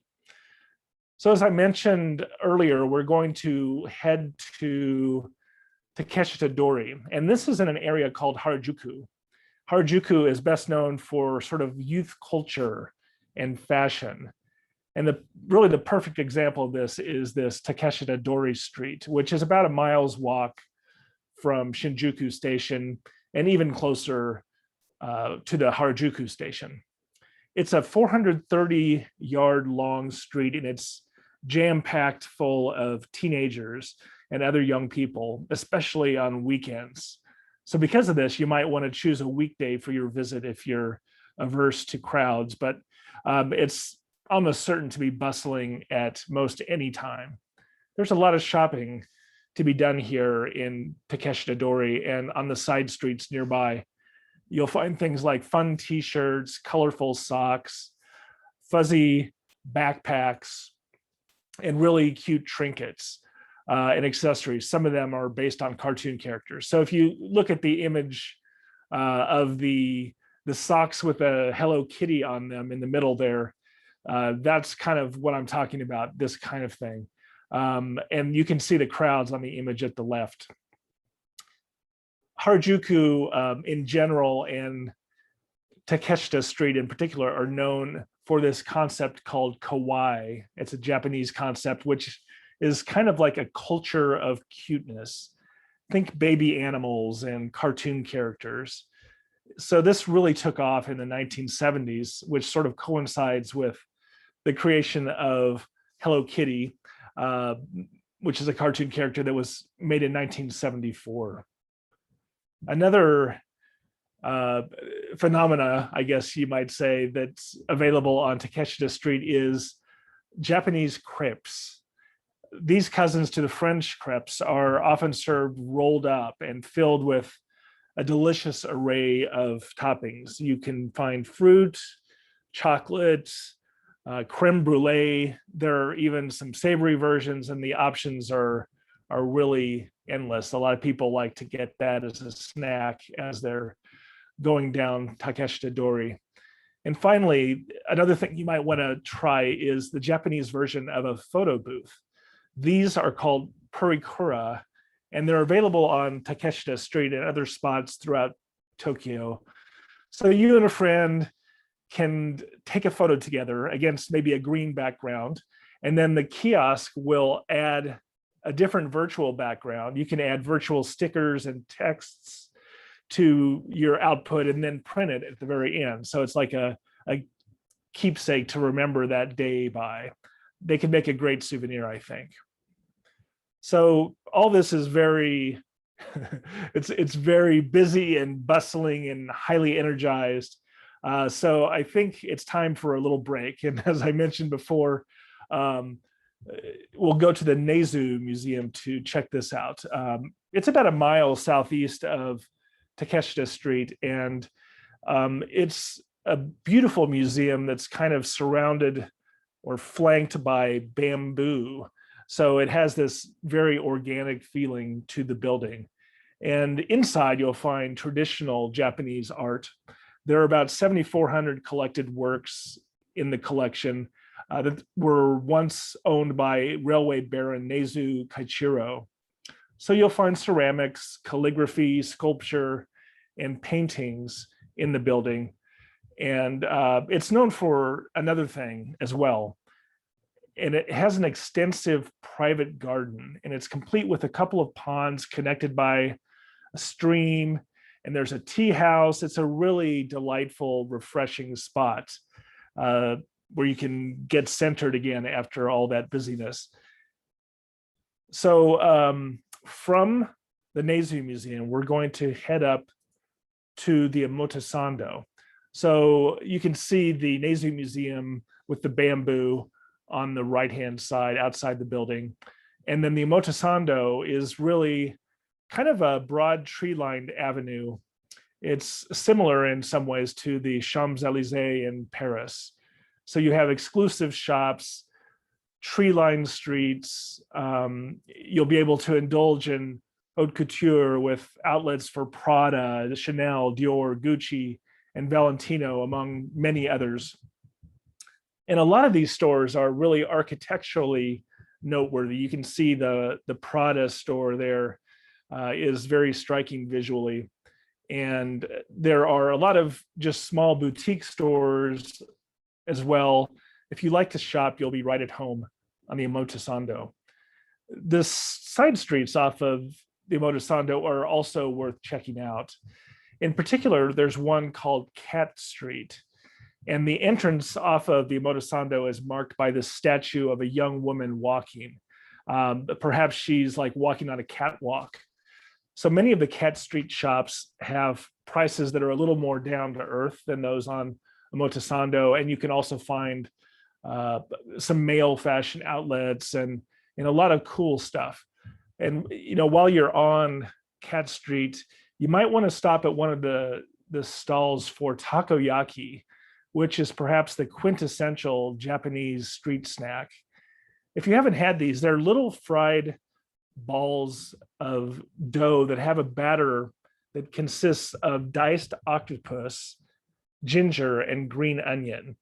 So as I mentioned earlier, we're going to head to Takeshita Dori, and this is in an area called Harajuku. Harajuku is best known for sort of youth culture and fashion. And really the perfect example of this is this Takeshita Dori Street, which is about a mile's walk from Shinjuku Station and even closer to the Harajuku Station. It's a 430-yard long street, and it's jam-packed full of teenagers and other young people, especially on weekends. So because of this, you might want to choose a weekday for your visit if you're averse to crowds, but it's almost certain to be bustling at most any time. There's a lot of shopping to be done here in Takeshita Dori, and on the side streets nearby, you'll find things like fun t-shirts, colorful socks, fuzzy backpacks, and really cute trinkets and accessories. Some of them are based on cartoon characters. So if you look at the image of the socks with a Hello Kitty on them in the middle there, that's kind of what I'm talking about, this kind of thing. And you can see the crowds on the image at the left. Harajuku in general and Takeshita Street in particular are known for this concept called Kawaii. It's a Japanese concept, which is kind of like a culture of cuteness. Think baby animals and cartoon characters. so this really took off in the 1970s, which sort of coincides with the creation of Hello Kitty, which is a cartoon character that was made in 1974. Another phenomena, I guess you might say, that's available on Takeshita Street is Japanese crepes. These cousins to the French crepes are often served rolled up and filled with a delicious array of toppings. You can find fruit, chocolate, creme brulee. There are even some savory versions, and the options are really endless. A lot of people like to get that as a snack as they're going down Takeshita Dori. And finally, another thing you might want to try is the Japanese version of a photo booth. These are called purikura, and they're available on Takeshita Street and other spots throughout Tokyo. So you and a friend can take a photo together against maybe a green background, and then the kiosk will add a different virtual background. You can add virtual stickers and texts to your output and then print it at the very end. So it's like a keepsake to remember that day by. They can make a great souvenir, I think. So all this is very, it's very busy and bustling and highly energized. So I think it's time for a little break. And as I mentioned before, we'll go to the Nezu Museum to check this out. It's about a mile southeast of Takeshita Street, and it's a beautiful museum that's kind of surrounded or flanked by bamboo. So it has this very organic feeling to the building. And inside you'll find traditional Japanese art. There are about 7,400 collected works in the collection that were once owned by railway baron Nezu Kaichiro. So you'll find ceramics, calligraphy, sculpture, and paintings in the building. And it's known for another thing as well. And it has an extensive private garden, and it's complete with a couple of ponds connected by a stream, and there's a tea house. It's a really delightful, refreshing spot where you can get centered again after all that busyness. So from the Nezu Museum, we're going to head up to the Omotesando. So you can see the Nezu Museum with the bamboo on the right-hand side outside the building. And then the Omotesando is really kind of a broad tree-lined avenue. It's similar in some ways to the Champs-Élysées in Paris. So you have exclusive shops, tree-lined streets. You'll be able to indulge in haute couture with outlets for Prada, Chanel, Dior, Gucci, and Valentino, among many others. And a lot of these stores are really architecturally noteworthy. You can see the Prada store there is very striking visually. And there are a lot of just small boutique stores as well. If you like to shop, you'll be right at home on the Omotesando. The side streets off of the Omotesando are also worth checking out. In particular, there's one called Cat Street. And the entrance off of the Omotesando is marked by the statue of a young woman walking. Perhaps she's like walking on a catwalk. So many of the Cat Street shops have prices that are a little more down to earth than those on Omotesando. And you can also find some male fashion outlets and a lot of cool stuff. And while you're on Cat Street, you might want to stop at one of the stalls for takoyaki, which is perhaps the quintessential Japanese street snack. If you haven't had these, they're little fried balls of dough that have a batter that consists of diced octopus, ginger, and green onion.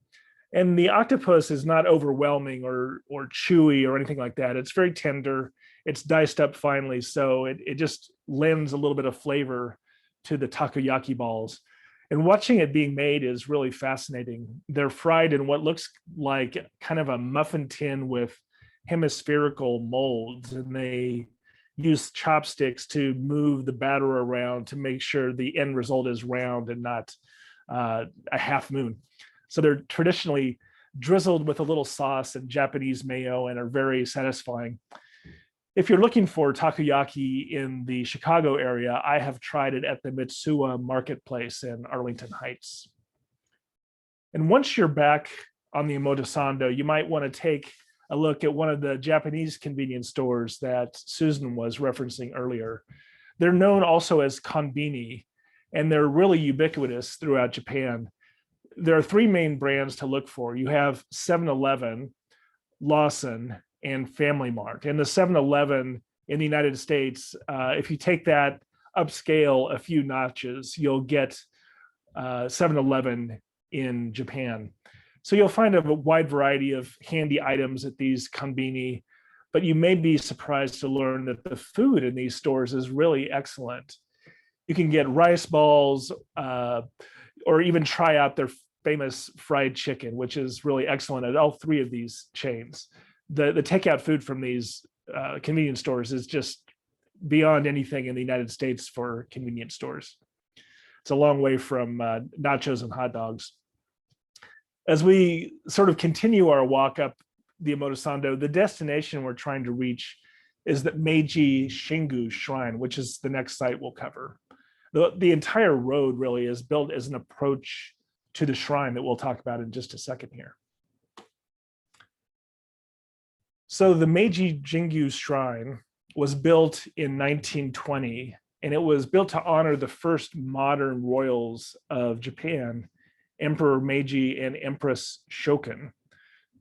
And the octopus is not overwhelming or chewy or anything like that. It's very tender. It's diced up finely, so it just lends a little bit of flavor to the takoyaki balls. And watching it being made is really fascinating. They're fried in what looks like kind of a muffin tin with hemispherical molds, and they use chopsticks to move the batter around to make sure the end result is round and not a half moon. So they're traditionally drizzled with a little sauce and Japanese mayo and are very satisfying. If you're looking for takoyaki in the Chicago area, I have tried it at the Mitsuwa Marketplace in Arlington Heights. And once you're back on the Omotesando, you might want to take a look at one of the Japanese convenience stores that Susan was referencing earlier. They're known also as konbini, and they're really ubiquitous throughout Japan. There are three main brands to look for. You have 7-Eleven, Lawson, and Family Mart. And the 7-Eleven in the United States, if you take that upscale a few notches, you'll get 7-Eleven in Japan. So you'll find a wide variety of handy items at these konbini, but you may be surprised to learn that the food in these stores is really excellent. You can get rice balls or even try out their famous fried chicken, which is really excellent at all three of these chains. The takeout food from these convenience stores is just beyond anything in the United States for convenience stores. It's a long way from nachos and hot dogs. As we sort of continue our walk up the Omotesando, the destination we're trying to reach is the Meiji Jingu Shrine, which is the next site we'll cover. The entire road really is built as an approach to the shrine that we'll talk about in just a second here. So the Meiji Jingu Shrine was built in 1920, and it was built to honor the first modern royals of Japan, Emperor Meiji and Empress Shokin.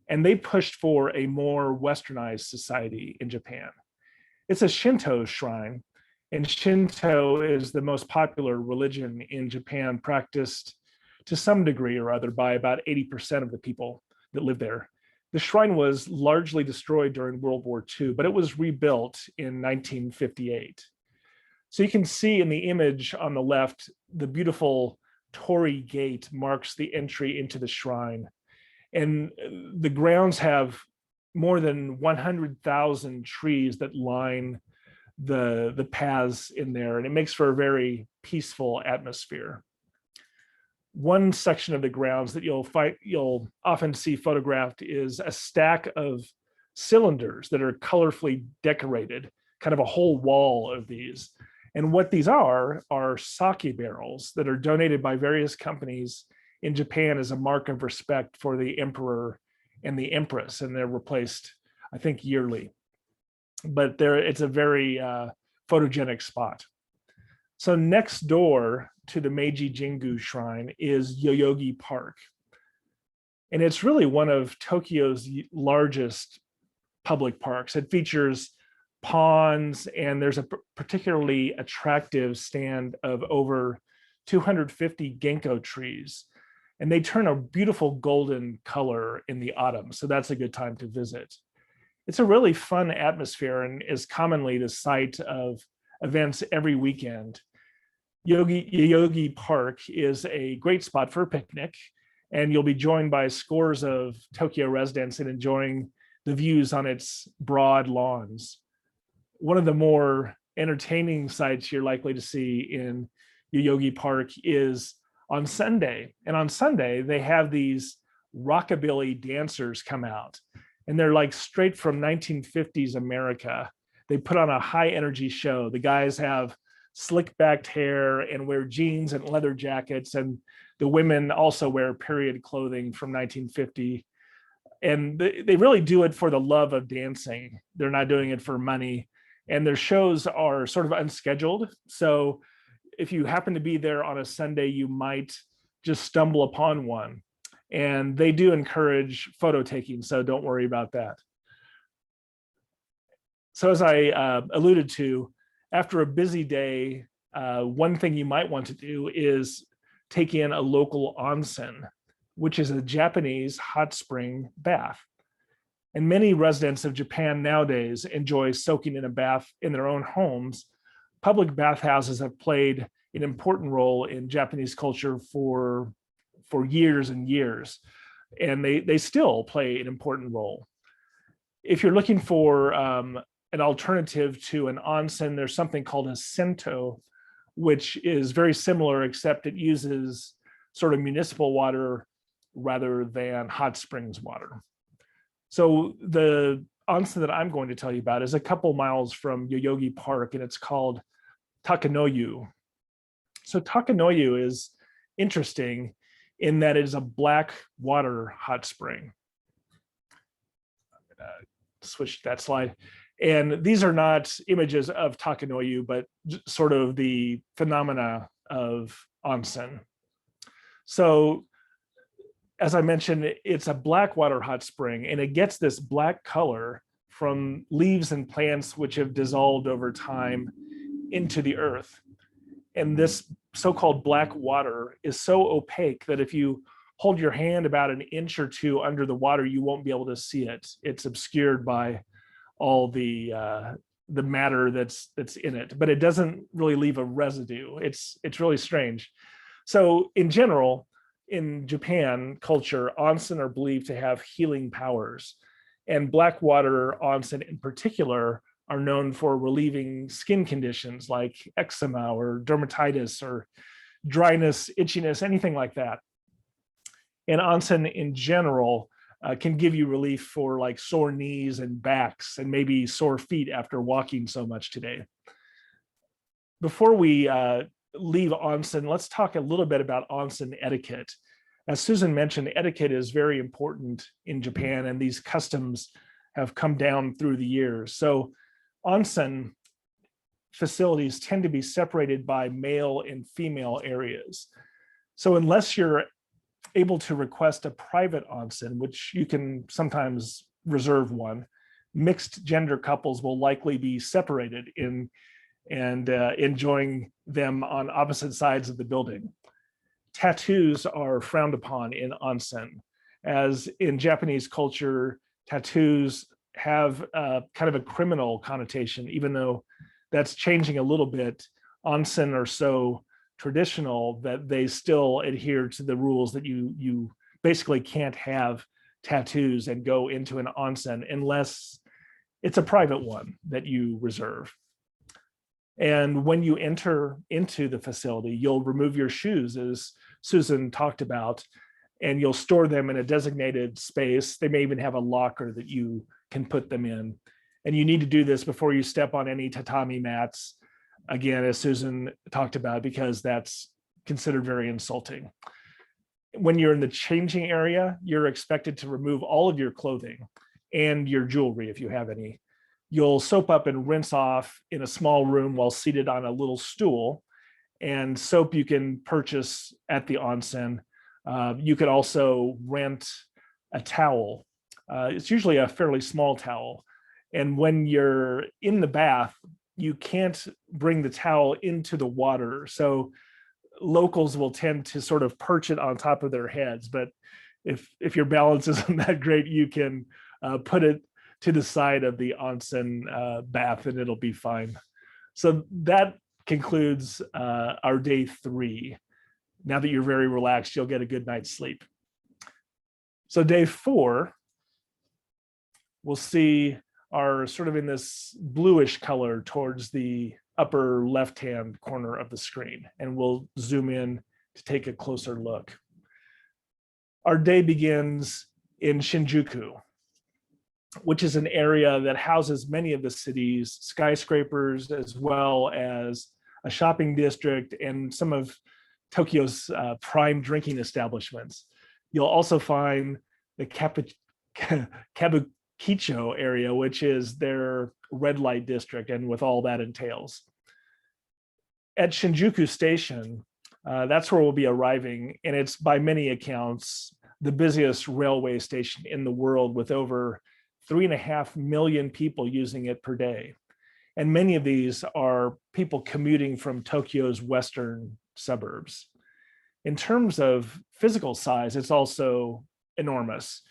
And they pushed for a more westernized society in Japan. It's a Shinto shrine, and Shinto is the most popular religion in Japan, practiced to some degree or other by about 80% of the people that live there. The shrine was largely destroyed during World War II, but it was rebuilt in 1958. So you can see in the image on the left, the beautiful Torii gate marks the entry into the shrine. And the grounds have more than 100,000 trees that line the paths in there, and it makes for a very peaceful atmosphere. One section of the grounds that you'll often see photographed is a stack of cylinders that are colorfully decorated, kind of a whole wall of these. And what these are sake barrels that are donated by various companies in Japan as a mark of respect for the emperor and the empress, and they're replaced, I think, yearly. But it's a very photogenic spot. So next door to the Meiji Jingu Shrine is Yoyogi Park. And it's really one of Tokyo's largest public parks. It features ponds, and there's a particularly attractive stand of over 250 ginkgo trees. And they turn a beautiful golden color in the autumn. So that's a good time to visit. It's a really fun atmosphere and is commonly the site of events every weekend. Yoyogi Park is a great spot for a picnic, and you'll be joined by scores of Tokyo residents in enjoying the views on its broad lawns. One of the more entertaining sights you're likely to see in Yoyogi Park is on Sunday. And on Sunday, they have these rockabilly dancers come out, and they're like straight from 1950s America. They put on a high energy show. The guys have slick backed hair and wear jeans and leather jackets, and the women also wear period clothing from 1950. And they really do it for the love of dancing. They're not doing it for money. And their shows are sort of unscheduled. So if you happen to be there on a Sunday, you might just stumble upon one. And they do encourage photo taking, so don't worry about that. So as I alluded to, after a busy day, one thing you might want to do is take in a local onsen, which is a Japanese hot spring bath. And many residents of Japan nowadays enjoy soaking in a bath in their own homes. Public bathhouses have played an important role in Japanese culture for years and years, and they still play an important role. If you're looking for an alternative to an onsen. There's something called a sento, which is very similar, except it uses sort of municipal water rather than hot springs water. So the onsen that I'm going to tell you about is a couple miles from Yoyogi Park, and it's called Takenoyu. So Takenoyu is interesting in that it is a black water hot spring. I'm gonna switch that slide. And these are not images of Takenoyu, but sort of the phenomena of onsen. So as I mentioned, it's a black water hot spring, and it gets this black color from leaves and plants which have dissolved over time into the earth. And this so-called black water is so opaque that if you hold your hand about an inch or two under the water, you won't be able to see it. It's obscured by all the matter that's in it, but it doesn't really leave a residue. It's really strange. So in general, in Japan culture, onsen are believed to have healing powers, and black water onsen in particular are known for relieving skin conditions like eczema or dermatitis or dryness, itchiness, anything like that. And onsen in general can give you relief for like sore knees and backs and maybe sore feet after walking so much today. Before we leave onsen, let's talk a little bit about onsen etiquette. As Susan mentioned, etiquette is very important in Japan, and these customs have come down through the years. So onsen facilities tend to be separated by male and female areas. So unless you're able to request a private onsen, which you can sometimes reserve one, mixed gender couples will likely be separated and enjoying them on opposite sides of the building. Tattoos are frowned upon in onsen, as in Japanese culture, tattoos have kind of a criminal connotation, even though that's changing a little bit. Onsen are so traditional that they still adhere to the rules that you basically can't have tattoos and go into an onsen unless it's a private one that you reserve. And when you enter into the facility, you'll remove your shoes, as Susan talked about, and you'll store them in a designated space. They may even have a locker that you can put them in. And you need to do this before you step on any tatami mats, again, as Susan talked about, because that's considered very insulting. When you're in the changing area, you're expected to remove all of your clothing and your jewelry if you have any. You'll soap up and rinse off in a small room while seated on a little stool, and soap you can purchase at the onsen. You could also rent a towel. It's usually a fairly small towel. And when you're in the bath, you can't bring the towel into the water. So locals will tend to sort of perch it on top of their heads. But if your balance isn't that great, you can put it to the side of the onsen bath and it'll be fine. So that concludes our day 3. Now that you're very relaxed, you'll get a good night's sleep. So day 4, we'll see are sort of in this bluish color towards the upper left-hand corner of the screen. And we'll zoom in to take a closer look. Our day begins in Shinjuku, which is an area that houses many of the city's skyscrapers, as well as a shopping district and some of Tokyo's prime drinking establishments. You'll also find the KABUKIZI area, which is their red light district, and with all that entails. At Shinjuku Station, that's where we'll be arriving, and it's by many accounts the busiest railway station in the world, with over 3.5 million people using it per day. And many of these are people commuting from Tokyo's western suburbs. In terms of physical size, it's also enormous.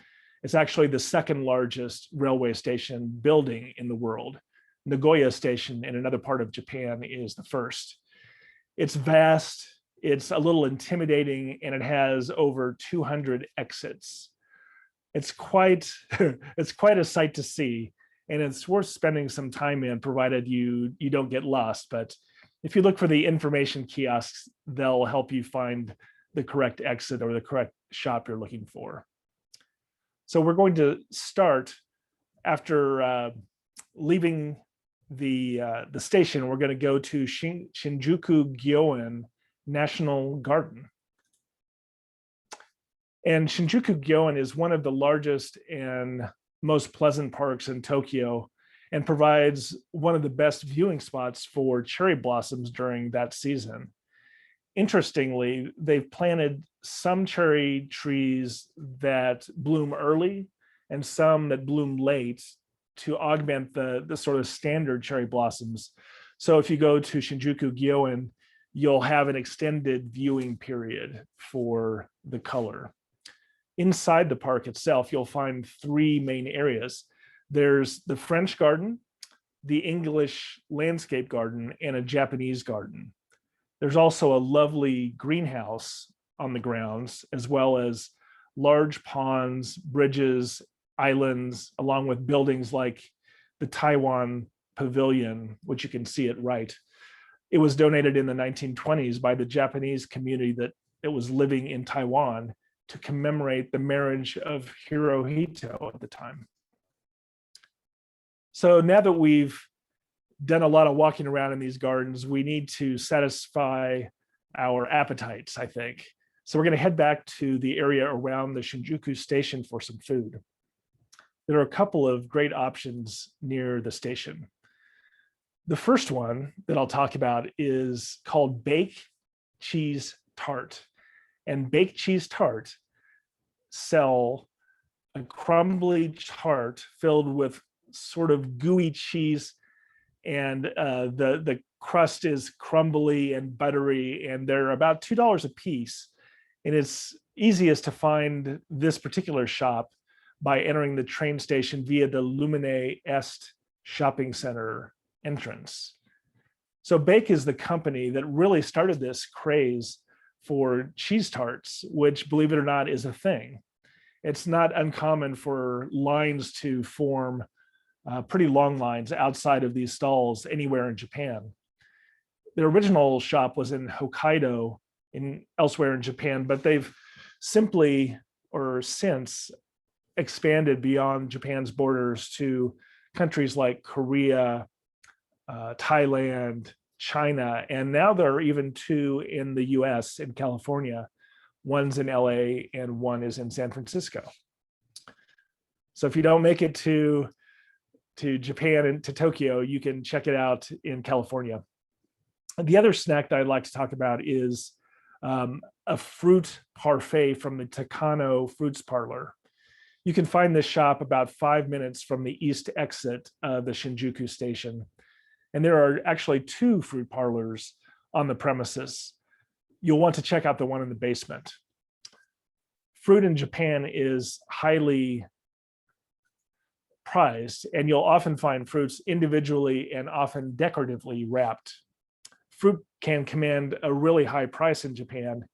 It's actually the second largest railway station building in the world. Nagoya Station in another part of Japan is the first. It's vast, it's a little intimidating, and it has over 200 exits. It's quite a sight to see. and it's worth spending some time in, provided you don't get lost. But if you look for the information kiosks, they'll help you find the correct exit or the correct shop you're looking for. So we're going to start after leaving the station. We're going to go to Shinjuku Gyoen National Garden. And Shinjuku Gyoen is one of the largest and most pleasant parks in Tokyo, and provides one of the best viewing spots for cherry blossoms during that season. Interestingly, they've planted some cherry trees that bloom early and some that bloom late to augment the sort of standard cherry blossoms. So if you go to Shinjuku Gyoen, you'll have an extended viewing period for the color. Inside the park itself, you'll find three main areas. There's the French garden, the English landscape garden, and a Japanese garden. There's also a lovely greenhouse on the grounds, as well as large ponds, bridges, islands, along with buildings like the Taiwan Pavilion, which you can see at right. It was donated in the 1920s by the Japanese community that was living in Taiwan to commemorate the marriage of Hirohito at the time. So now that we've done a lot of walking around in these gardens, we need to satisfy our appetites, I think. So we're going to head back to the area around the Shinjuku station for some food. There are a couple of great options near the station. The first one that I'll talk about is called Baked Cheese Tart. And baked cheese tart sell a crumbly tart filled with sort of gooey cheese, and the crust is crumbly and buttery, and they're about $2 a piece. And it's easiest to find this particular shop by entering the train station via the Lumine Est shopping center entrance. So Bake is the company that really started this craze for cheese tarts, which, believe it or not, is a thing. It's not uncommon for lines to form pretty long lines outside of these stalls anywhere in Japan. The original shop was in Hokkaido and elsewhere in Japan, but they've simply or since expanded beyond Japan's borders to countries like Korea, Thailand, China, and now there are even two in the US, in California. One's in LA and one is in San Francisco. So if you don't make it to Japan and to Tokyo, you can check it out in California. The other snack that I'd like to talk about is a fruit parfait from the Takano Fruits Parlor. You can find this shop about 5 minutes from the east exit of the Shinjuku station. And there are actually two fruit parlors on the premises. You'll want to check out the one in the basement. Fruit in Japan is highly prized, and you'll often find fruits individually and often decoratively wrapped. Fruit can command a really high price in Japan,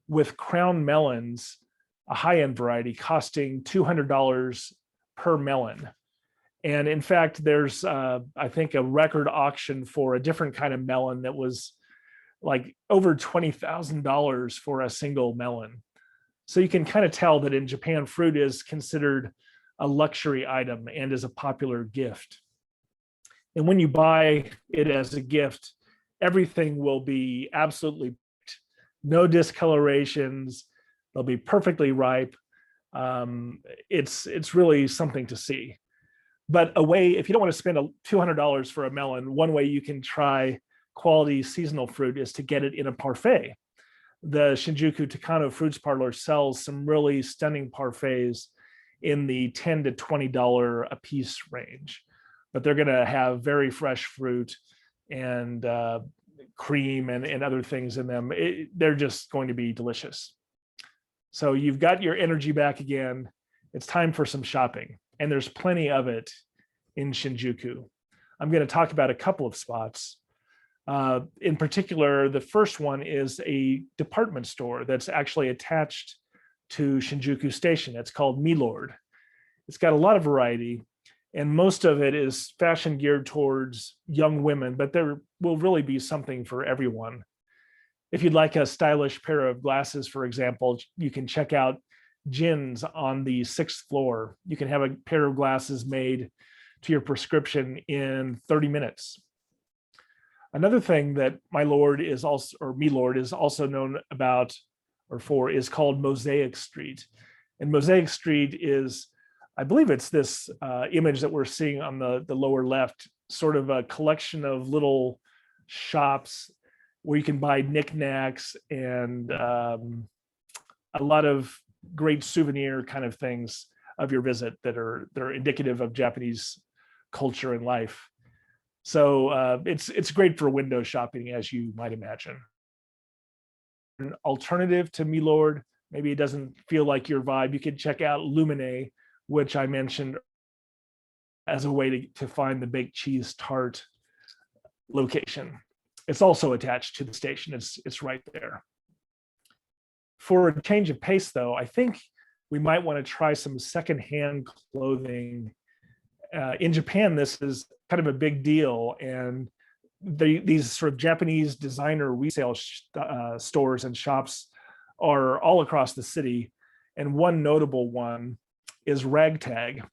with crown melons, a high-end variety, costing $200 per melon. And in fact, there's, I think, a record auction for a different kind of melon that was like over $20,000 for a single melon. So you can kind of tell that in Japan, fruit is considered a luxury item and is a popular gift. And when you buy it as a gift, everything will be absolutely no discolorations. They'll be perfectly ripe. It's really something to see. But a way, if you don't want to spend $200 for a melon, one way you can try quality seasonal fruit is to get it in a parfait. The Shinjuku Takano Fruits Parlor sells some really stunning parfaits in the $10 to $20 a piece range, but they're going to have very fresh fruit and cream and other things in them. They're just going to be delicious. So you've got your energy back again. It's time for some shopping, and there's plenty of it in Shinjuku. I'm going to talk about a couple of spots. In particular, the first one is a department store that's actually attached to Shinjuku Station. It's called Milord. It's got a lot of variety, And most of it is fashion geared towards young women, but there will really be something for everyone. If you'd like a stylish pair of glasses, for example, you can check out Jin's on the 6th floor. You can have a pair of glasses made to your prescription in 30 minutes. Another thing that my lord is also, or me lord is also known about or for, is called Mosaic Street. And Mosaic Street is, I believe it's this image that we're seeing on the lower left, sort of a collection of little shops where you can buy knickknacks and a lot of great souvenir kind of things of your visit that are indicative of Japanese culture and life. So it's great for window shopping, as you might imagine. An alternative to Milord, maybe it doesn't feel like your vibe, you could check out Lumine, which I mentioned as a way to find the baked cheese tart location. It's also attached to the station. It's right there. For a change of pace, though, I think we might want to try some secondhand clothing. In Japan, this is kind of a big deal, and these sort of Japanese designer resale stores and shops are all across the city. And one notable one is Ragtag,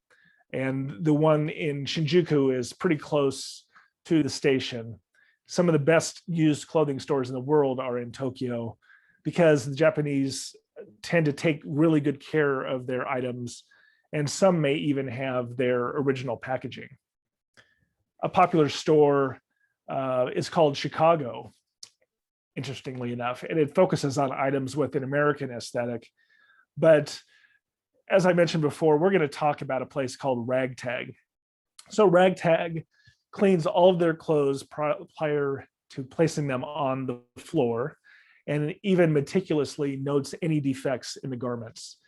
and the one in Shinjuku is pretty close to the station. Some of the best used clothing stores in the world are in Tokyo, because the Japanese tend to take really good care of their items, and some may even have their original packaging. A popular store is called Chicago, interestingly enough, and it focuses on items with an American aesthetic. But as I mentioned before, we're going to talk about a place called Ragtag. So Ragtag cleans all of their clothes prior to placing them on the floor, and even meticulously notes any defects in the garments.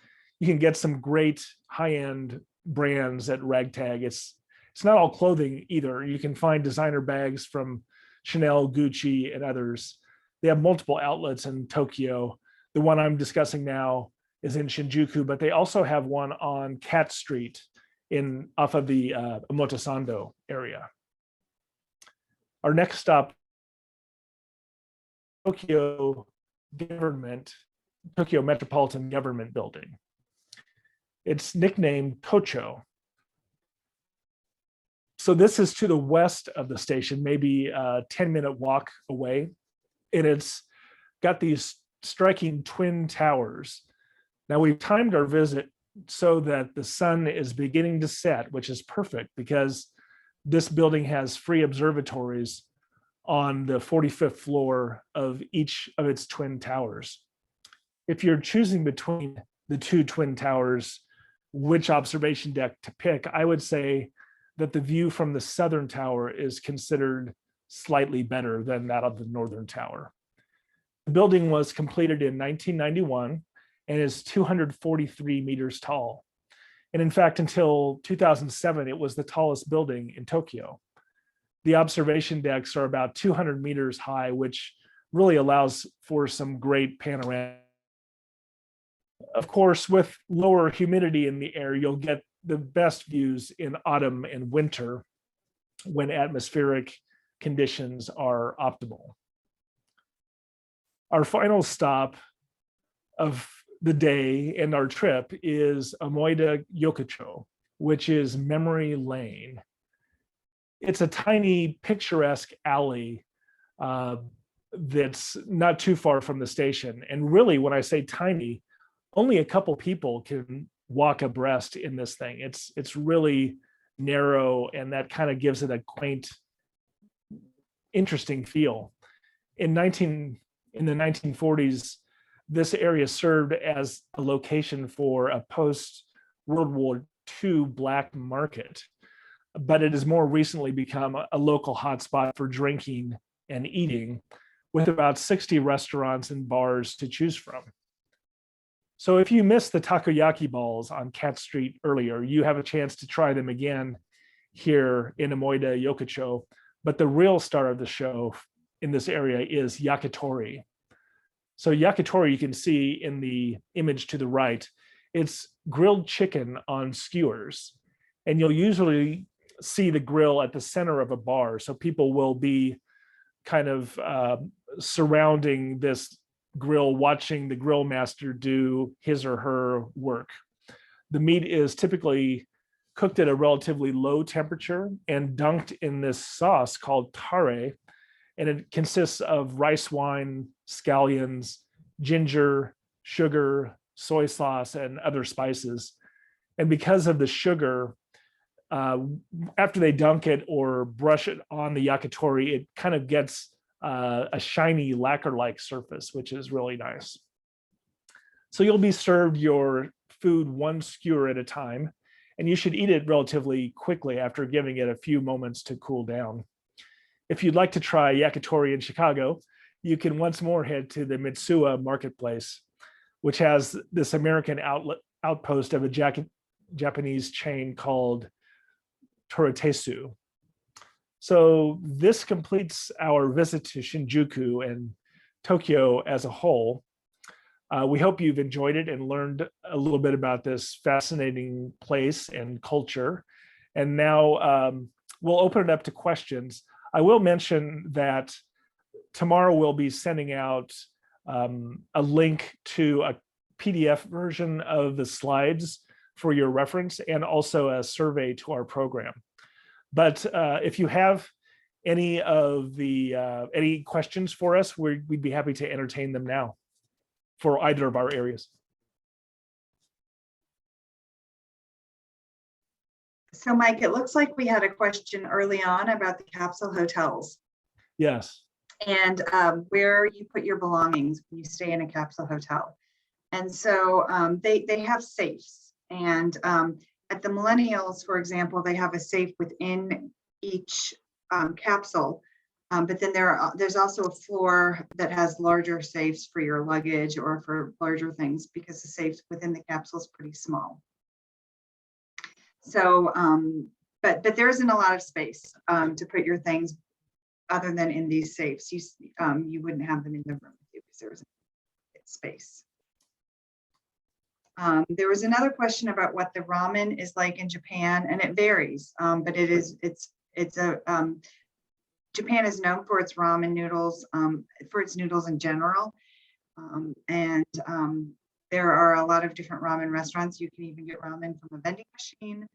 You can get some great high-end brands at Ragtag. It's not all clothing either. You can find designer bags from Chanel, Gucci, and others. They have multiple outlets in Tokyo. The one I'm discussing now is in Shinjuku, but they also have one on Cat Street off of the Omotesando area. Our next stop, Tokyo Metropolitan Government Building. It's nicknamed Tocho. So this is to the west of the station, maybe a 10-minute walk away. And it's got these striking twin towers. Now we've timed our visit so that the sun is beginning to set, which is perfect because this building has free observatories on the 45th floor of each of its twin towers. If you're choosing between the two twin towers, which observation deck to pick, I would say that the view from the southern tower is considered slightly better than that of the northern tower. The building was completed in 1991 and is 243 meters tall. And in fact, until 2007, it was the tallest building in Tokyo. The observation decks are about 200 meters high, which really allows for some great panorama. Of course, with lower humidity in the air, you'll get the best views in autumn and winter when atmospheric conditions are optimal. Our final stop of the day and our trip is Omoida Yokocho, which is Memory Lane. It's a tiny picturesque alley that's not too far from the station. And really, when I say tiny, only a couple people can walk abreast in this thing. It's really narrow, and that kind of gives it a quaint, interesting feel. In the 1940s, this area served as a location for a post-World War II black market, but it has more recently become a local hotspot for drinking and eating, with about 60 restaurants and bars to choose from. So if you missed the takoyaki balls on Cat Street earlier, you have a chance to try them again here in Omoida Yokocho. But the real star of the show in this area is yakitori. So yakitori, you can see in the image to the right, it's grilled chicken on skewers. and you'll usually see the grill at the center of a bar. So people will be kind of surrounding this grill, watching the grill master do his or her work. The meat is typically cooked at a relatively low temperature and dunked in this sauce called tare, and it consists of rice wine, scallions, ginger, sugar, soy sauce, and other spices. And because of the sugar, after they dunk it or brush it on the yakitori, it kind of gets a shiny lacquer-like surface, which is really nice. So you'll be served your food one skewer at a time, and you should eat it relatively quickly after giving it a few moments to cool down. If you'd like to try yakitori in Chicago, you can once more head to the Mitsuya marketplace, which has this American outpost of a Japanese chain called Toratesu. So this completes our visit to Shinjuku and Tokyo as a whole. We hope you've enjoyed it and learned a little bit about this fascinating place and culture. And now we'll open it up to questions. I will mention that tomorrow we'll be sending out a link to a PDF version of the slides for your reference, and also a survey to our program. But if you have any questions for us, we'd be happy to entertain them now for either of our areas. So Mike, it looks like we had a question early on about the capsule hotels. Yes. And where you put your belongings when you stay in a capsule hotel. And so they have safes. And at the Millennials, for example, they have a safe within each capsule. But then there's also a floor that has larger safes for your luggage or for larger things, because the safes within the capsule is pretty small. So, but there isn't a lot of space to put your things other than in these safes. You wouldn't have them in the room with you because there isn't space. There was another question about what the ramen is like in Japan, and it varies, but Japan is known for its ramen noodles, for its noodles in general. There are a lot of different ramen restaurants. You can even get ramen from a vending machine.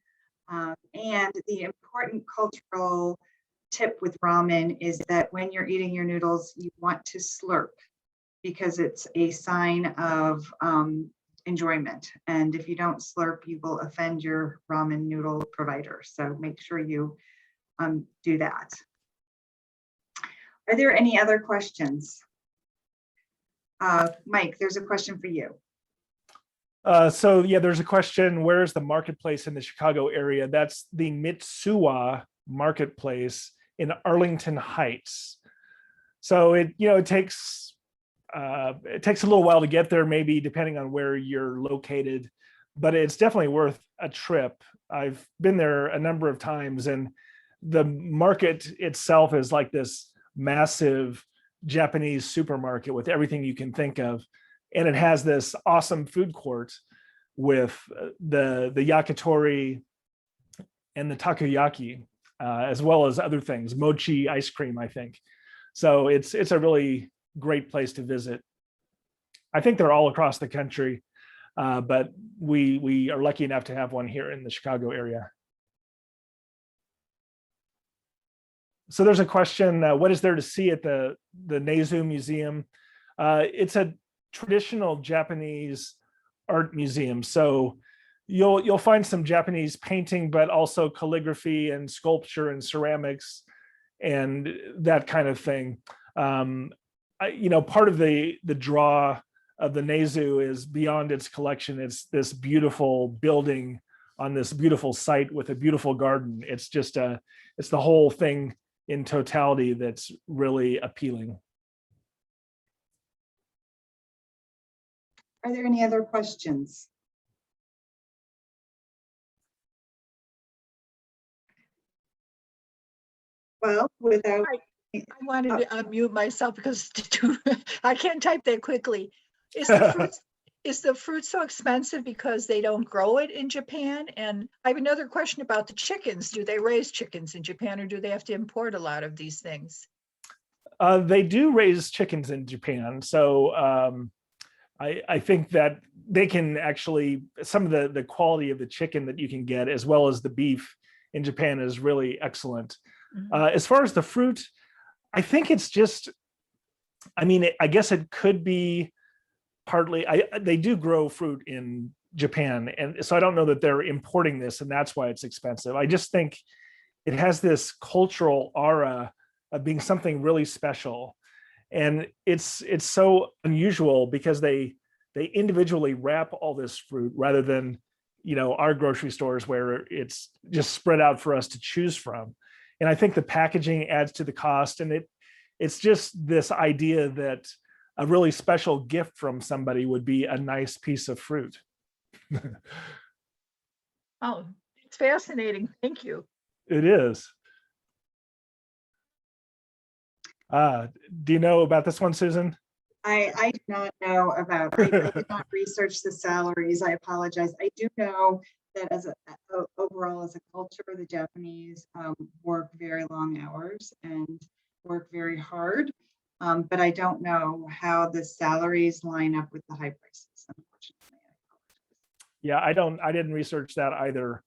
And the important cultural tip with ramen is that when you're eating your noodles, you want to slurp, because it's a sign of enjoyment. And if you don't slurp, you will offend your ramen noodle provider. So make sure you do that. Are there any other questions? Mike, there's a question for you. So yeah, there's a question, where's the marketplace in the Chicago area? That's the Mitsuya marketplace in Arlington Heights. So it takes a little while to get there, maybe depending on where you're located, but it's definitely worth a trip. I've been there a number of times, and the market itself is like this massive Japanese supermarket with everything you can think of. And it has this awesome food court with the yakitori and the takoyaki, as well as other things, mochi ice cream, I think. So it's a really great place to visit. I think they're all across the country, but we are lucky enough to have one here in the Chicago area. So there's a question, what is there to see at the Nezu Museum? It's a traditional Japanese art museum. So you'll find some Japanese painting, but also calligraphy and sculpture and ceramics and that kind of thing. Part of the draw of the Nezu is beyond its collection. It's this beautiful building on this beautiful site with a beautiful garden. It's just it's the whole thing in totality that's really appealing. Are there any other questions? Well, without... I wanted to unmute myself because I can't type that quickly. Is the fruits, Is the fruit so expensive because they don't grow it in Japan? And I have another question about the chickens. Do they raise chickens in Japan, or do they have to import a lot of these things? They do raise chickens in Japan. So I think that they can actually, some of the quality of the chicken that you can get, as well as the beef in Japan, is really excellent. As far as the fruit, I think it's just, I mean, I guess it could be partly, they do grow fruit in Japan. And so I don't know that they're importing this and that's why it's expensive. I just think it has this cultural aura of being something really special. And it's so unusual because they individually wrap all this fruit rather than, you know, our grocery stores where it's just spread out for us to choose from. And I think the packaging adds to the cost, and it's just this idea that a really special gift from somebody would be a nice piece of fruit. Oh, it's fascinating. Thank you. It is. Do you know about this one, Susan? I do not know about, I did not research the salaries. I apologize. I do know that as overall as a culture, the Japanese work very long hours and work very hard. But I don't know how the salaries line up with the high prices, unfortunately. Yeah, I didn't research that either.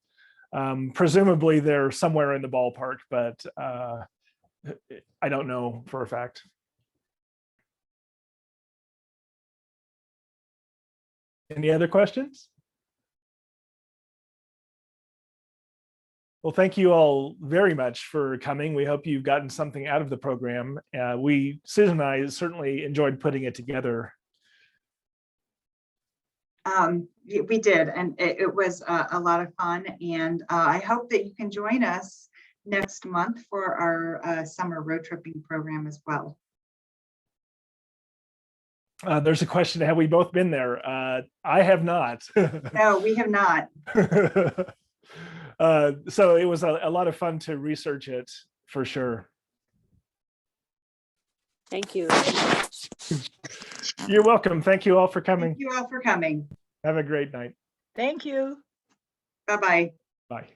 Presumably they're somewhere in the ballpark, but I don't know for a fact. Any other questions? Well, thank you all very much for coming. We hope you've gotten something out of the program. Susan and I certainly enjoyed putting it together. We did, and it was a lot of fun. And I hope that you can join us next month for our summer road tripping program as well. There's a question, have we both been there? I have not. No, we have not. So it was a lot of fun to research it, for sure. Thank you. You're welcome. Thank you all for coming. Thank you all for coming. Have a great night. Thank you. Bye-bye. Bye.